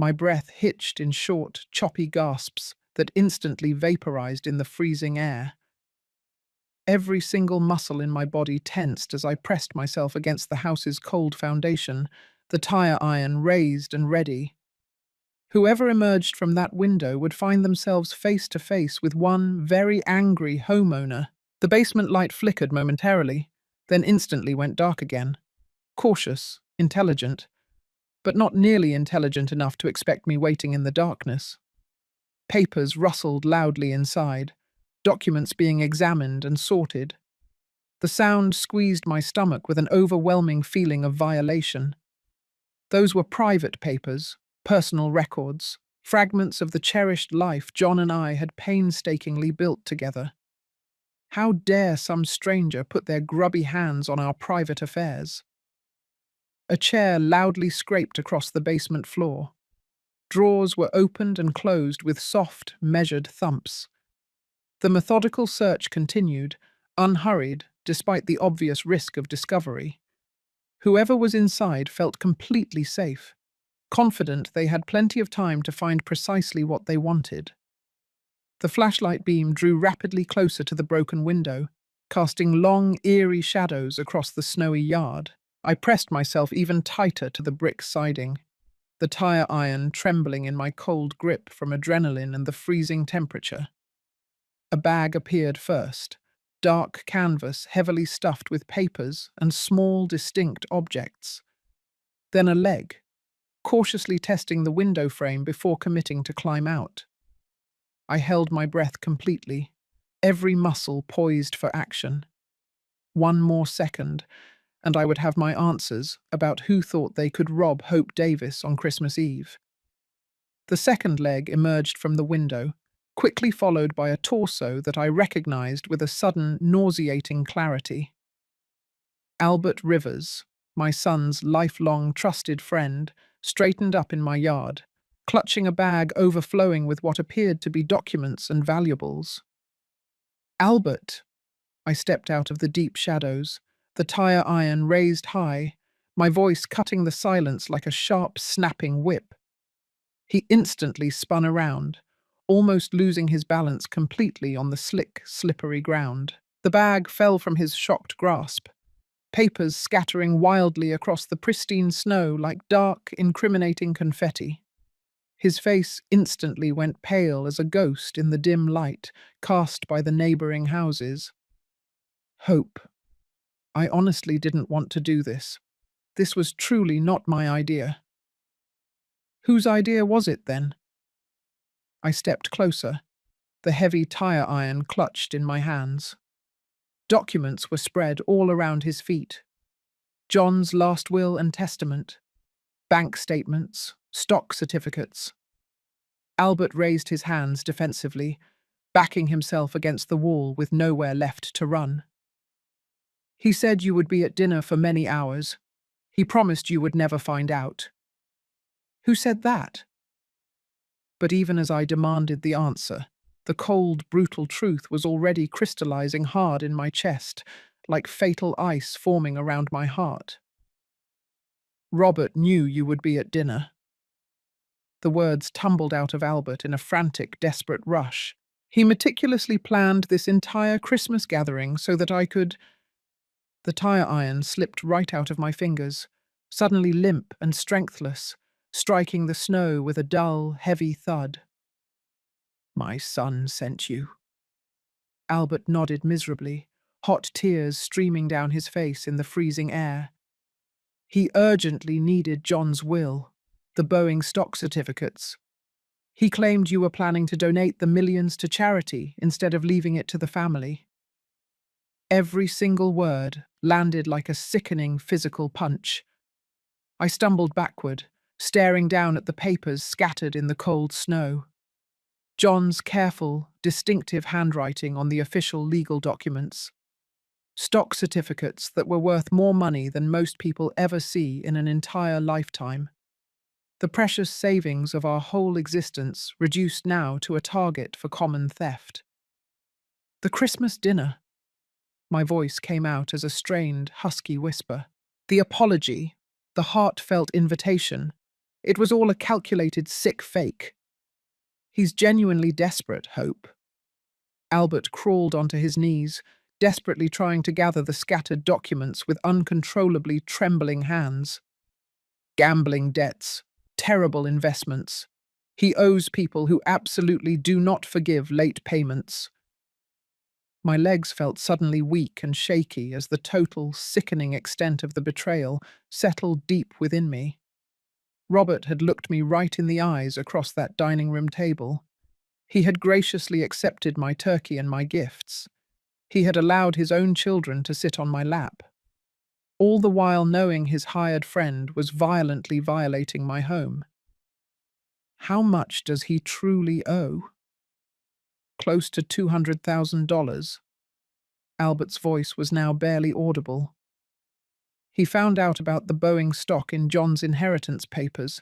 My breath hitched in short, choppy gasps that instantly vaporized in the freezing air. Every single muscle in my body tensed as I pressed myself against the house's cold foundation, the tire iron raised and ready. Whoever emerged from that window would find themselves face to face with one very angry homeowner. The basement light flickered momentarily, then instantly went dark again. Cautious, intelligent, but not nearly intelligent enough to expect me waiting in the darkness. Papers rustled loudly inside, documents being examined and sorted. The sound squeezed my stomach with an overwhelming feeling of violation. Those were private papers, personal records, fragments of the cherished life John and I had painstakingly built together. How dare some stranger put their grubby hands on our private affairs? A chair loudly scraped across the basement floor. Drawers were opened and closed with soft, measured thumps. The methodical search continued, unhurried, despite the obvious risk of discovery. Whoever was inside felt completely safe, confident they had plenty of time to find precisely what they wanted. The flashlight beam drew rapidly closer to the broken window, casting long, eerie shadows across the snowy yard. I pressed myself even tighter to the brick siding, the tire iron trembling in my cold grip from adrenaline and the freezing temperature. A bag appeared first, dark canvas heavily stuffed with papers and small, distinct objects. Then a leg, cautiously testing the window frame before committing to climb out. I held my breath completely, every muscle poised for action. One more second, and I would have my answers about who thought they could rob Hope Davis on Christmas Eve. The second leg emerged from the window, quickly followed by a torso that I recognized with a sudden, nauseating clarity. Albert Rivers, my son's lifelong trusted friend, straightened up in my yard, clutching a bag overflowing with what appeared to be documents and valuables. Albert! I stepped out of the deep shadows, the tire iron raised high, my voice cutting the silence like a sharp, snapping whip. He instantly spun around, almost losing his balance completely on the slick, slippery ground. The bag fell from his shocked grasp, papers scattering wildly across the pristine snow like dark, incriminating confetti. His face instantly went pale as a ghost in the dim light cast by the neighboring houses. Hope. I honestly didn't want to do this. This was truly not my idea. Whose idea was it, then? I stepped closer, the heavy tire iron clutched in my hands. Documents were spread all around his feet. John's last will and testament, bank statements, stock certificates. Albert raised his hands defensively, backing himself against the wall with nowhere left to run. He said you would be at dinner for many hours. He promised you would never find out. Who said that? But even as I demanded the answer, the cold, brutal truth was already crystallizing hard in my chest, like fatal ice forming around my heart. Robert knew you would be at dinner. The words tumbled out of Albert in a frantic, desperate rush. He meticulously planned this entire Christmas gathering so that I could— The tire iron slipped right out of my fingers, suddenly limp and strengthless, striking the snow with a dull, heavy thud. My son sent you. Albert nodded miserably, hot tears streaming down his face in the freezing air. He urgently needed John's will, the Boeing stock certificates. He claimed you were planning to donate the millions to charity instead of leaving it to the family. Every single word landed like a sickening physical punch. I stumbled backward, staring down at the papers scattered in the cold snow. John's careful, distinctive handwriting on the official legal documents. Stock certificates that were worth more money than most people ever see in an entire lifetime. The precious savings of our whole existence reduced now to a target for common theft. The Christmas dinner. My voice came out as a strained, husky whisper. The apology, the heartfelt invitation, it was all a calculated, sick fake. He's genuinely desperate, Hope. Albert crawled onto his knees, desperately trying to gather the scattered documents with uncontrollably trembling hands. Gambling debts, terrible investments. He owes people who absolutely do not forgive late payments. My legs felt suddenly weak and shaky as the total, sickening extent of the betrayal settled deep within me. Robert had looked me right in the eyes across that dining room table. He had graciously accepted my turkey and my gifts. He had allowed his own children to sit on my lap, all the while knowing his hired friend was violently violating my home. How much does he truly owe? Close to $200,000. Albert's voice was now barely audible. He found out about the Boeing stock in John's inheritance papers.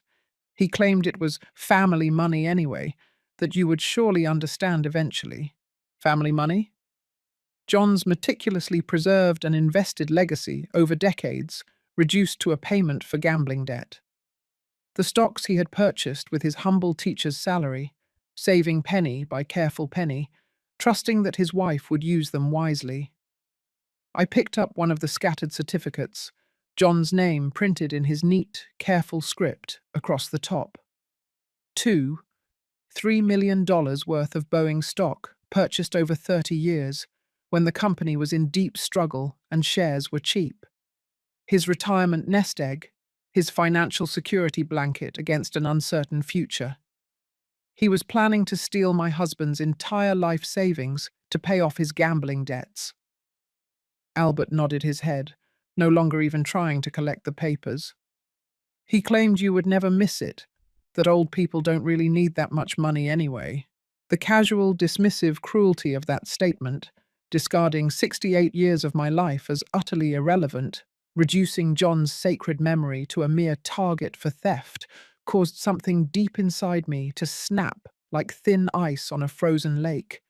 He claimed it was family money anyway, that you would surely understand eventually. Family money? John's meticulously preserved and invested legacy over decades, reduced to a payment for gambling debt. The stocks he had purchased with his humble teacher's salary, saving penny by careful penny, trusting that his wife would use them wisely. I picked up one of the scattered certificates, John's name printed in his neat, careful script across the top. $3 million worth of Boeing stock, purchased over 30 years, when the company was in deep struggle and shares were cheap. His retirement nest egg, his financial security blanket against an uncertain future. He was planning to steal my husband's entire life savings to pay off his gambling debts. Albert nodded his head, no longer even trying to collect the papers. He claimed you would never miss it, that old people don't really need that much money anyway. The casual, dismissive cruelty of that statement, discarding 68 years of my life as utterly irrelevant, reducing John's sacred memory to a mere target for theft, caused something deep inside me to snap like thin ice on a frozen lake.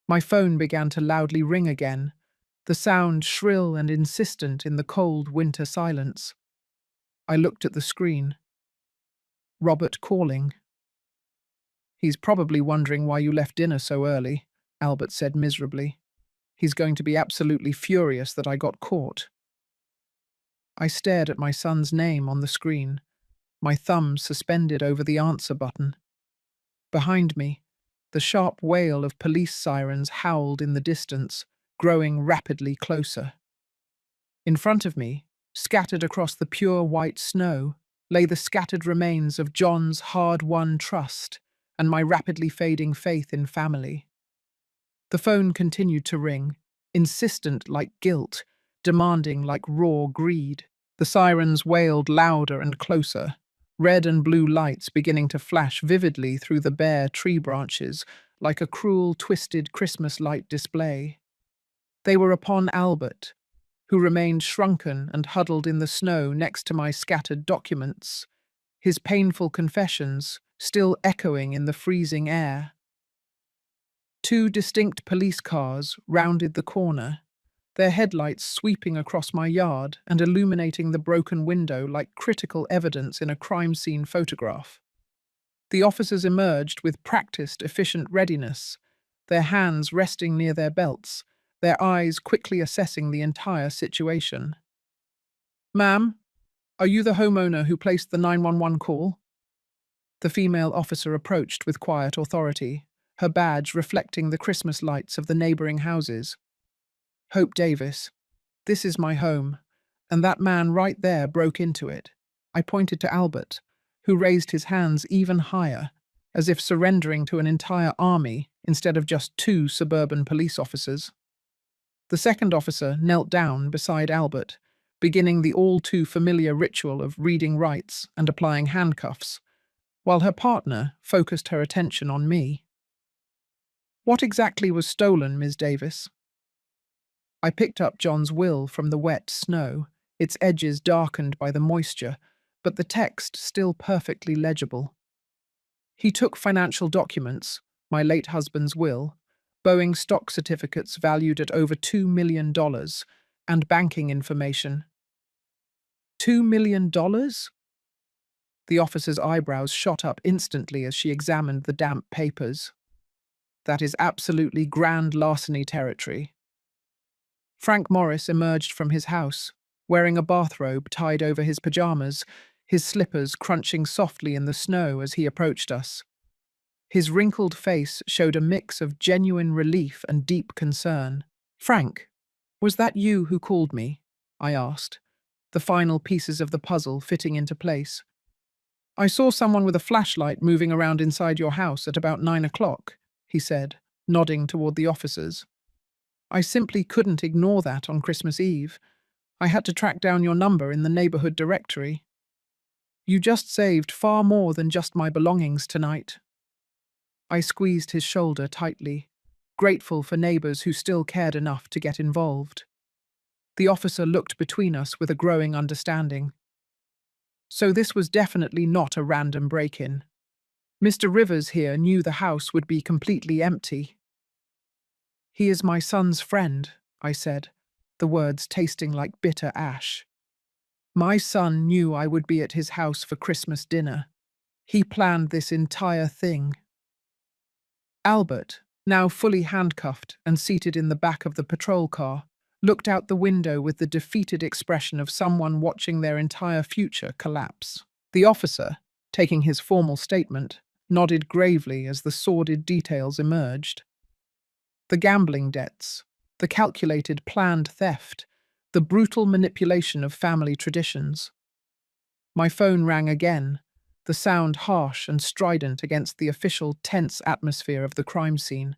My phone began to loudly ring again, the sound shrill and insistent in the cold winter silence. I looked at the screen. Robert calling. He's probably wondering why you left dinner so early, Albert said miserably. He's going to be absolutely furious that I got caught. I stared at my son's name on the screen, my thumb suspended over the answer button. Behind me, the sharp wail of police sirens howled in the distance, growing rapidly closer. In front of me, scattered across the pure white snow, lay the scattered remains of John's hard-won trust and my rapidly fading faith in family. The phone continued to ring, insistent like guilt, demanding like raw greed. The sirens wailed louder and closer, red and blue lights beginning to flash vividly through the bare tree branches like a cruel, twisted Christmas light display. They were upon Albert, who remained shrunken and huddled in the snow next to my scattered documents, his painful confessions still echoing in the freezing air. Two distinct police cars rounded the corner, their headlights sweeping across my yard and illuminating the broken window like critical evidence in a crime scene photograph. The officers emerged with practiced, efficient readiness, their hands resting near their belts, their eyes quickly assessing the entire situation. "Ma'am, are you the homeowner who placed the 911 call?" The female officer approached with quiet authority, her badge reflecting the Christmas lights of the neighboring houses. "Hope Davis, this is my home, and that man right there broke into it." I pointed to Albert, who raised his hands even higher, as if surrendering to an entire army instead of just two suburban police officers. The second officer knelt down beside Albert, beginning the all-too-familiar ritual of reading rights and applying handcuffs, while her partner focused her attention on me. "What exactly was stolen, Ms. Davis?" I picked up John's will from the wet snow, its edges darkened by the moisture, but the text still perfectly legible. He took financial documents, my late husband's will, Boeing stock certificates valued at over $2 million, and banking information. $2 million? The officer's eyebrows shot up instantly as she examined the damp papers. That is absolutely grand larceny territory. Frank Morris emerged from his house, wearing a bathrobe tied over his pajamas, his slippers crunching softly in the snow as he approached us. His wrinkled face showed a mix of genuine relief and deep concern. "Frank, was that you who called me?" I asked, the final pieces of the puzzle fitting into place. "I saw someone with a flashlight moving around inside your house at about 9 o'clock, he said, nodding toward the officers. "I simply couldn't ignore that on Christmas Eve. I had to track down your number in the neighborhood directory. You just saved far more than just my belongings tonight." I squeezed his shoulder tightly, grateful for neighbors who still cared enough to get involved. The officer looked between us with a growing understanding. So this was definitely not a random break-in. Mr. Rivers here knew the house would be completely empty. "He is my son's friend," I said, the words tasting like bitter ash. "My son knew I would be at his house for Christmas dinner. He planned this entire thing." Albert, now fully handcuffed and seated in the back of the patrol car, looked out the window with the defeated expression of someone watching their entire future collapse. The officer, taking his formal statement, nodded gravely as the sordid details emerged. The gambling debts, the calculated planned theft, the brutal manipulation of family traditions. My phone rang again, the sound harsh and strident against the official, tense atmosphere of the crime scene.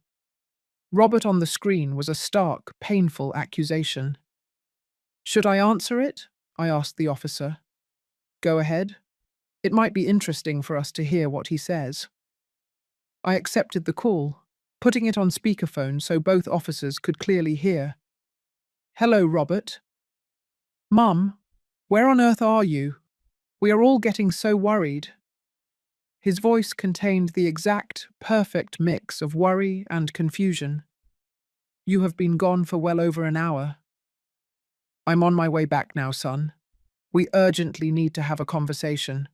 Robert on the screen was a stark, painful accusation. "Should I answer it?" I asked the officer. "Go ahead. It might be interesting for us to hear what he says." I accepted the call, putting it on speakerphone so both officers could clearly hear. "Hello, Robert." "Mum, where on earth are you? We are all getting so worried." His voice contained the exact, perfect mix of worry and confusion. "You have been gone for well over an hour." "I'm on my way back now, son. We urgently need to have a conversation."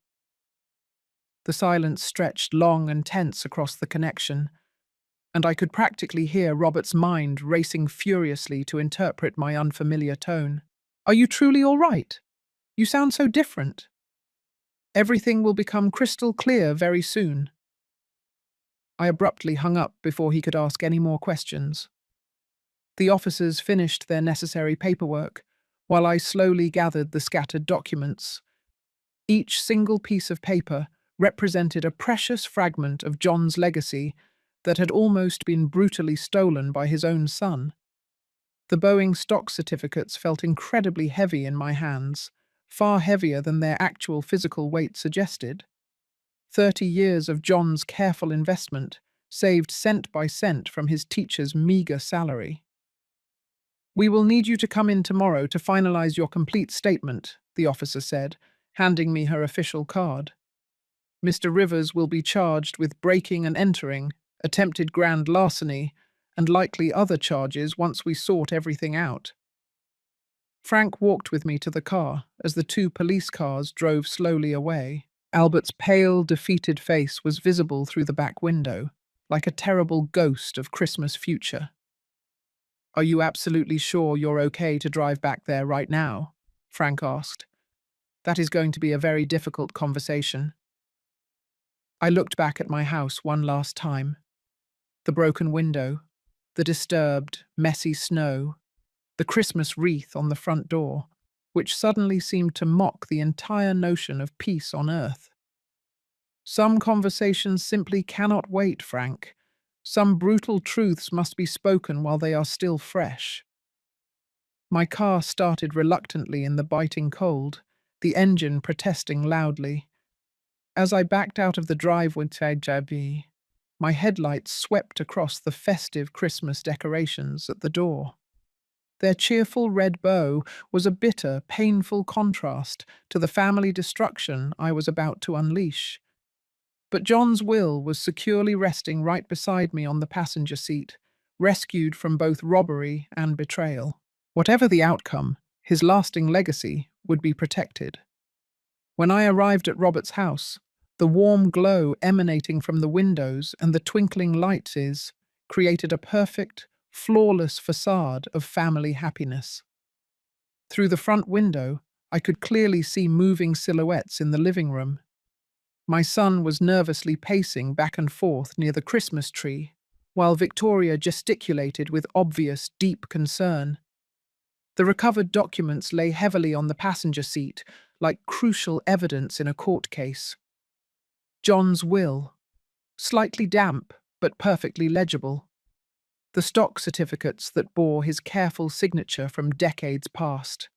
The silence stretched long and tense across the connection, and I could practically hear Robert's mind racing furiously to interpret my unfamiliar tone. "Are you truly all right? You sound so different." "Everything will become crystal clear very soon." I abruptly hung up before he could ask any more questions. The officers finished their necessary paperwork, while I slowly gathered the scattered documents. Each single piece of paper represented a precious fragment of John's legacy that had almost been brutally stolen by his own son. The Boeing stock certificates felt incredibly heavy in my hands, far heavier than their actual physical weight suggested. 30 years of John's careful investment, saved cent by cent from his teacher's meager salary. "We will need you to come in tomorrow to finalize your complete statement," the officer said, handing me her official card. "Mr. Rivers will be charged with breaking and entering, attempted grand larceny, and likely other charges once we sort everything out." Frank walked with me to the car as the two police cars drove slowly away. Albert's pale, defeated face was visible through the back window, like a terrible ghost of Christmas future. "Are you absolutely sure you're okay to drive back there right now?" Frank asked. "That is going to be a very difficult conversation." I looked back at my house one last time. The broken window, the disturbed, messy snow, the Christmas wreath on the front door, which suddenly seemed to mock the entire notion of peace on earth. Some conversations simply cannot wait, Frank. Some brutal truths must be spoken while they are still fresh. My car started reluctantly in the biting cold, the engine protesting loudly. As I backed out of the driveway, my headlights swept across the festive Christmas decorations at the door. Their cheerful red bow was a bitter, painful contrast to the family destruction I was about to unleash. But John's will was securely resting right beside me on the passenger seat, rescued from both robbery and betrayal. Whatever the outcome, his lasting legacy would be protected. When I arrived at Robert's house, the warm glow emanating from the windows and the twinkling lights created a perfect, flawless facade of family happiness. Through the front window, I could clearly see moving silhouettes in the living room. My son was nervously pacing back and forth near the Christmas tree, while Victoria gesticulated with obvious, deep concern. The recovered documents lay heavily on the passenger seat, like crucial evidence in a court case. John's will, slightly damp but perfectly legible. The stock certificates that bore his careful signature from decades past.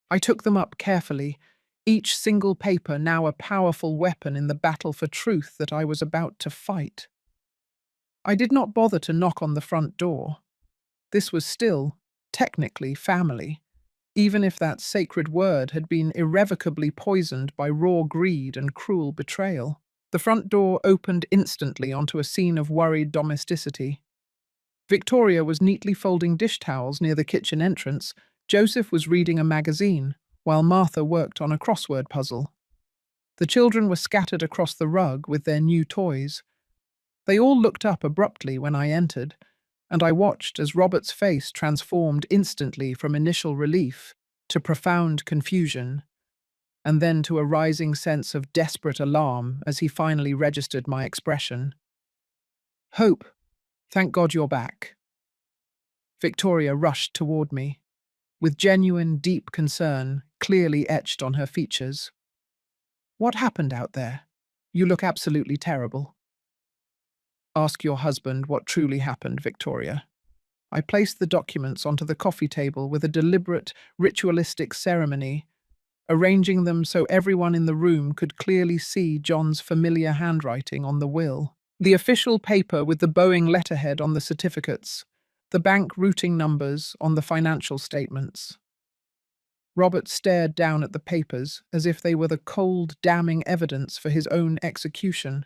I took them up carefully, each single paper now a powerful weapon in the battle for truth that I was about to fight. I did not bother to knock on the front door. This was still, technically, family, even if that sacred word had been irrevocably poisoned by raw greed and cruel betrayal. The front door opened instantly onto a scene of worried domesticity. Victoria was neatly folding dish towels near the kitchen entrance. Joseph was reading a magazine, while Martha worked on a crossword puzzle. The children were scattered across the rug with their new toys. They all looked up abruptly when I entered, and I watched as Robert's face transformed instantly from initial relief to profound confusion, and then to a rising sense of desperate alarm as he finally registered my expression. "Hope, thank God you're back." Victoria rushed toward me, with genuine, deep concern clearly etched on her features. What happened out there? You look absolutely terrible. Ask your husband what truly happened, Victoria. I placed the documents onto the coffee table with a deliberate, ritualistic ceremony, arranging them so everyone in the room could clearly see John's familiar handwriting on the will. The official paper with the Boeing letterhead on the certificates, the bank routing numbers on the financial statements. Robert stared down at the papers as if they were the cold, damning evidence for his own execution.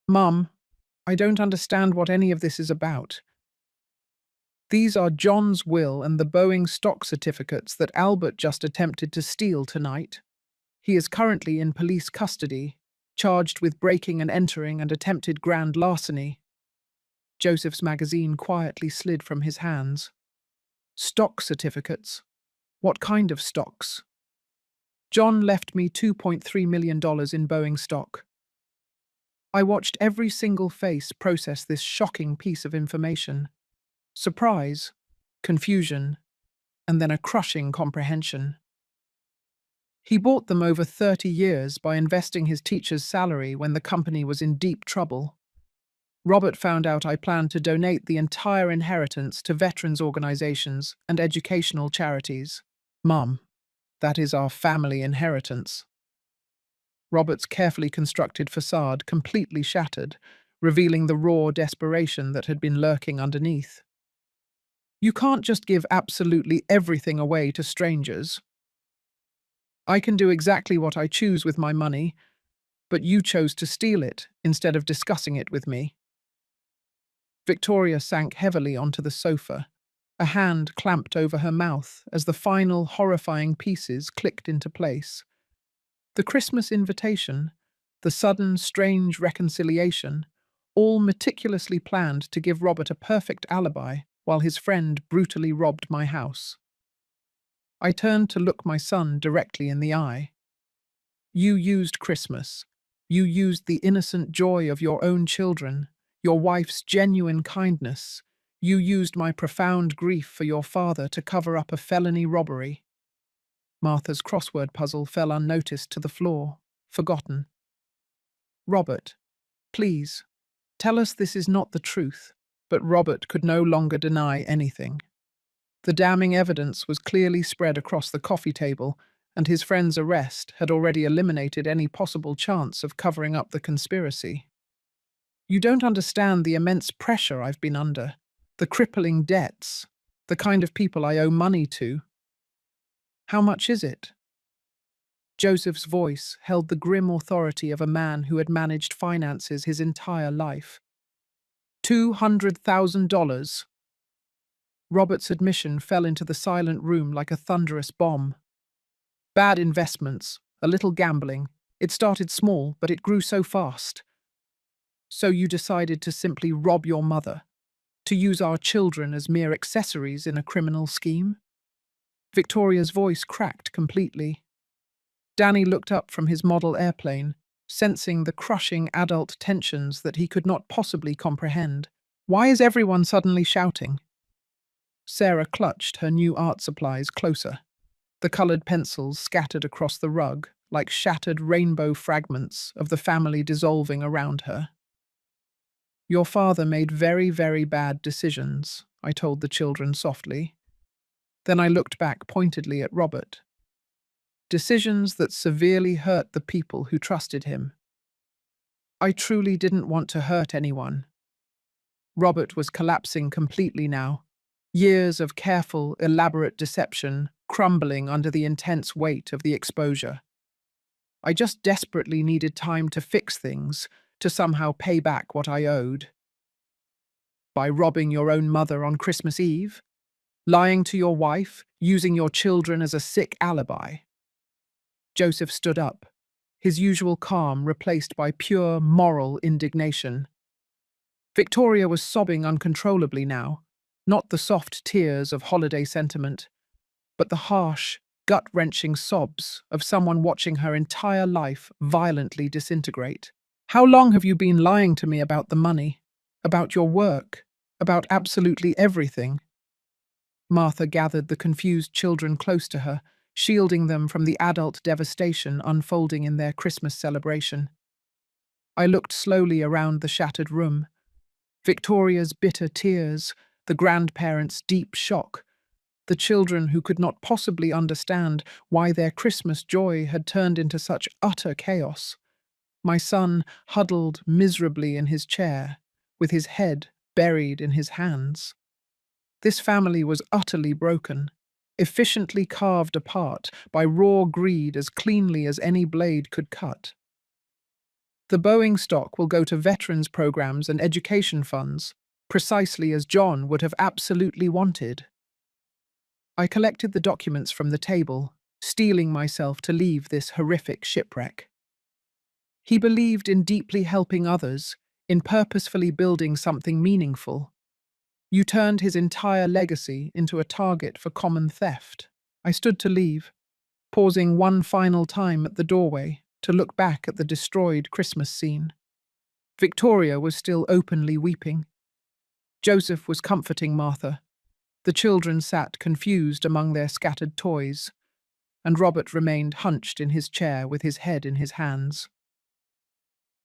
Mum, I don't understand what any of this is about. These are John's will and the Boeing stock certificates that Albert just attempted to steal tonight. He is currently in police custody, charged with breaking and entering and attempted grand larceny. Joseph's magazine quietly slid from his hands. Stock certificates? What kind of stocks? John left me $2.3 million in Boeing stock. I watched every single face process this shocking piece of information. Surprise, confusion, and then a crushing comprehension. He bought them over 30 years by investing his teacher's salary when the company was in deep trouble. Robert found out I planned to donate the entire inheritance to veterans organizations and educational charities. Mum, that is our family inheritance. Robert's carefully constructed facade completely shattered, revealing the raw desperation that had been lurking underneath. You can't just give absolutely everything away to strangers. I can do exactly what I choose with my money, but you chose to steal it instead of discussing it with me. Victoria sank heavily onto the sofa, a hand clamped over her mouth as the final horrifying pieces clicked into place. The Christmas invitation, the sudden, strange reconciliation, all meticulously planned to give Robert a perfect alibi while his friend brutally robbed my house. I turned to look my son directly in the eye. You used Christmas. You used the innocent joy of your own children, your wife's genuine kindness. You used my profound grief for your father to cover up a felony robbery. Martha's crossword puzzle fell unnoticed to the floor, forgotten. Robert, please, tell us this is not the truth. But Robert could no longer deny anything. The damning evidence was clearly spread across the coffee table, and his friend's arrest had already eliminated any possible chance of covering up the conspiracy. You don't understand the immense pressure I've been under, the crippling debts, the kind of people I owe money to. How much is it? Joseph's voice held the grim authority of a man who had managed finances his entire life. $200,000. Robert's admission fell into the silent room like a thunderous bomb. Bad investments, a little gambling. It started small, but it grew so fast. So you decided to simply rob your mother, to use our children as mere accessories in a criminal scheme? Victoria's voice cracked completely. Danny looked up from his model airplane, sensing the crushing adult tensions that he could not possibly comprehend. Why is everyone suddenly shouting? Sarah clutched her new art supplies closer. The coloured pencils scattered across the rug like shattered rainbow fragments of the family dissolving around her. Your father made very, very bad decisions, I told the children softly. Then I looked back pointedly at Robert. Decisions that severely hurt the people who trusted him. I truly didn't want to hurt anyone. Robert was collapsing completely now. Years of careful, elaborate deception crumbling under the intense weight of the exposure. I just desperately needed time to fix things, to somehow pay back what I owed. By robbing your own mother on Christmas Eve? Lying to your wife, using your children as a sick alibi? Joseph stood up, his usual calm replaced by pure moral indignation. Victoria was sobbing uncontrollably now, not the soft tears of holiday sentiment, but the harsh, gut-wrenching sobs of someone watching her entire life violently disintegrate. How long have you been lying to me about the money, about your work, about absolutely everything? Martha gathered the confused children close to her, shielding them from the adult devastation unfolding in their Christmas celebration. I looked slowly around the shattered room. Victoria's bitter tears, the grandparents' deep shock, the children who could not possibly understand why their Christmas joy had turned into such utter chaos. My son huddled miserably in his chair, with his head buried in his hands. This family was utterly broken, efficiently carved apart by raw greed as cleanly as any blade could cut. The Boeing stock will go to veterans programs and education funds, precisely as John would have absolutely wanted. I collected the documents from the table, steeling myself to leave this horrific shipwreck. He believed in deeply helping others, in purposefully building something meaningful. You turned his entire legacy into a target for common theft. I stood to leave, pausing one final time at the doorway to look back at the destroyed Christmas scene. Victoria was still openly weeping. Joseph was comforting Martha. The children sat confused among their scattered toys, and Robert remained hunched in his chair with his head in his hands.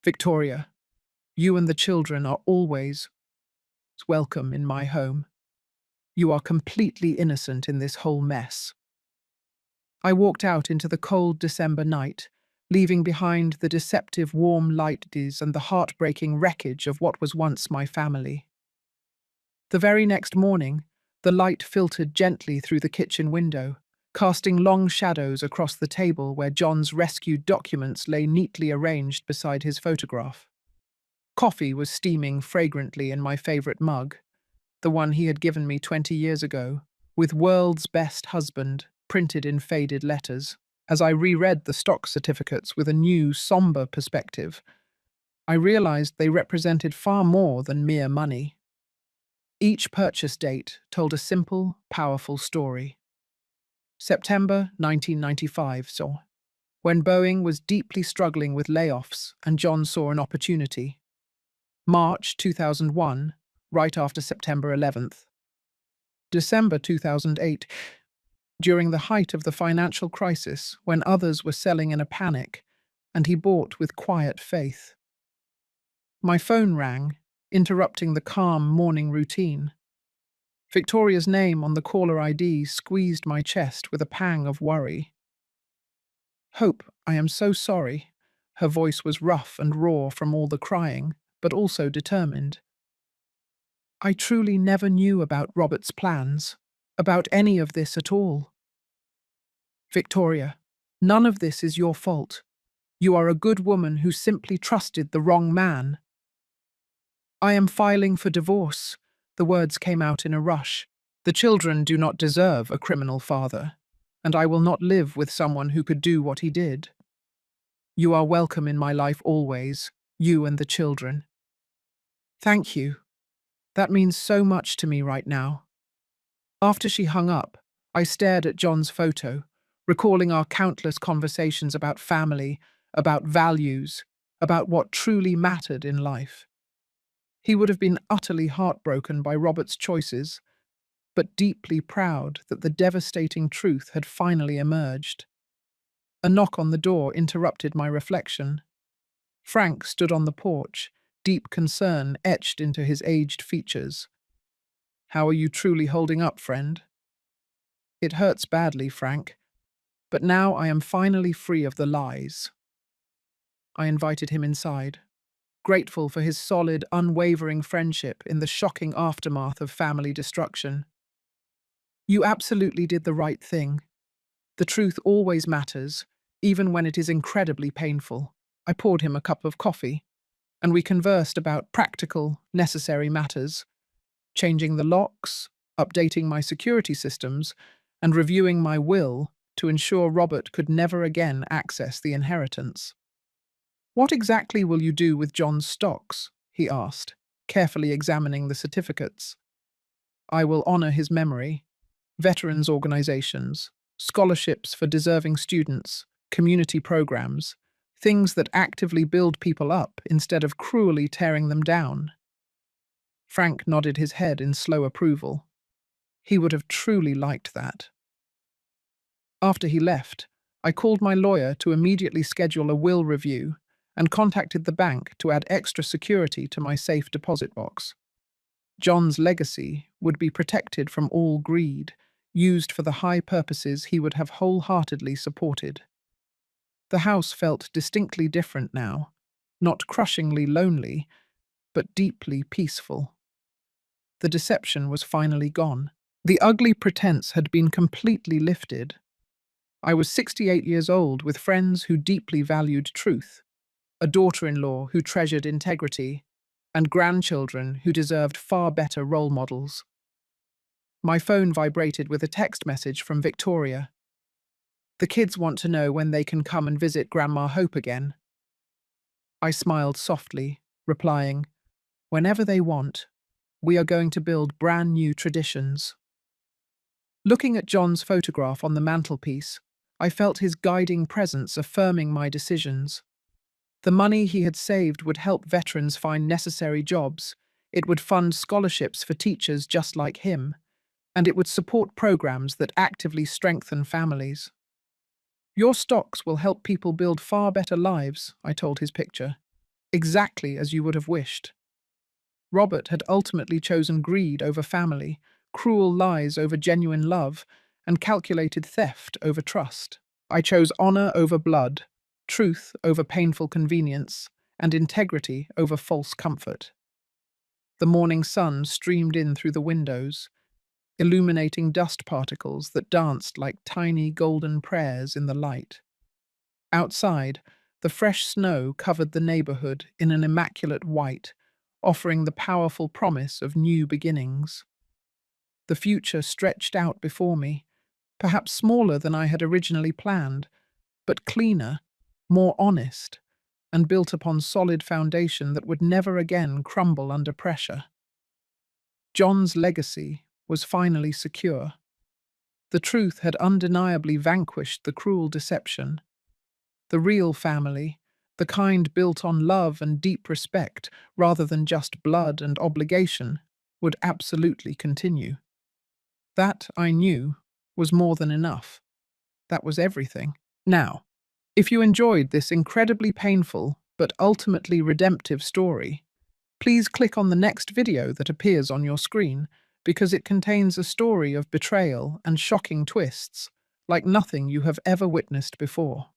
Victoria, you and the children are always welcome in my home. You are completely innocent in this whole mess. I walked out into the cold December night, leaving behind the deceptive warm lights and the heartbreaking wreckage of what was once my family. The very next morning, the light filtered gently through the kitchen window, casting long shadows across the table where John's rescued documents lay neatly arranged beside his photograph. Coffee was steaming fragrantly in my favorite mug, the one he had given me 20 years ago, with "World's Best Husband" printed in faded letters. As I reread the stock certificates with a new, somber perspective, I realized they represented far more than mere money. Each purchase date told a simple, powerful story. September 1995 saw, when Boeing was deeply struggling with layoffs and John saw an opportunity. March 2001, right after September 11th. December 2008, during the height of the financial crisis when others were selling in a panic, and he bought with quiet faith. My phone rang, interrupting the calm morning routine. Victoria's name on the caller ID squeezed my chest with a pang of worry. "Hope, I am so sorry." Her voice was rough and raw from all the crying, but also determined. "I truly never knew about Robert's plans, about any of this at all." "Victoria, none of this is your fault. You are a good woman who simply trusted the wrong man." "I am filing for divorce." The words came out in a rush. "The children do not deserve a criminal father, and I will not live with someone who could do what he did. You are welcome in my life always, you and the children." "Thank you. That means so much to me right now." After she hung up, I stared at John's photo, recalling our countless conversations about family, about values, about what truly mattered in life. He would have been utterly heartbroken by Robert's choices, but deeply proud that the devastating truth had finally emerged. A knock on the door interrupted my reflection. Frank stood on the porch, deep concern etched into his aged features. "How are you truly holding up, friend?" "It hurts badly, Frank, but now I am finally free of the lies." I invited him inside, grateful for his solid, unwavering friendship in the shocking aftermath of family destruction. "You absolutely did the right thing. The truth always matters, even when it is incredibly painful." I poured him a cup of coffee, and we conversed about practical, necessary matters, changing the locks, updating my security systems, and reviewing my will to ensure Robert could never again access the inheritance. "What exactly will you do with John's stocks?" he asked, carefully examining the certificates. "I will honor his memory. Veterans organizations, scholarships for deserving students, community programs, things that actively build people up instead of cruelly tearing them down." Frank nodded his head in slow approval. He would have truly liked that. After he left, I called my lawyer to immediately schedule a will review and contacted the bank to add extra security to my safe deposit box. John's legacy would be protected from all greed, used for the high purposes he would have wholeheartedly supported. The house felt distinctly different now, not crushingly lonely, but deeply peaceful. The deception was finally gone. The ugly pretense had been completely lifted. I was 68 years old with friends who deeply valued truth, a daughter-in-law who treasured integrity, and grandchildren who deserved far better role models. My phone vibrated with a text message from Victoria. "The kids want to know when they can come and visit Grandma Hope again." I smiled softly, replying, "Whenever they want. We are going to build brand new traditions." Looking at John's photograph on the mantelpiece, I felt his guiding presence affirming my decisions. The money he had saved would help veterans find necessary jobs, it would fund scholarships for teachers just like him, and it would support programs that actively strengthen families. "Your stocks will help people build far better lives," I told his picture, "exactly as you would have wished." Robert had ultimately chosen greed over family, cruel lies over genuine love, and calculated theft over trust. I chose honor over blood, truth over painful convenience, and integrity over false comfort. The morning sun streamed in through the windows, illuminating dust particles that danced like tiny golden prayers in the light. Outside, the fresh snow covered the neighborhood in an immaculate white, offering the powerful promise of new beginnings. The future stretched out before me, perhaps smaller than I had originally planned, but cleaner, more honest, and built upon solid foundation that would never again crumble under pressure. John's legacy was finally secure. The truth had undeniably vanquished the cruel deception. The real family, the kind built on love and deep respect rather than just blood and obligation, would absolutely continue. That, I knew, was more than enough. That was everything. Now, if you enjoyed this incredibly painful but ultimately redemptive story, please click on the next video that appears on your screen because it contains a story of betrayal and shocking twists like nothing you have ever witnessed before.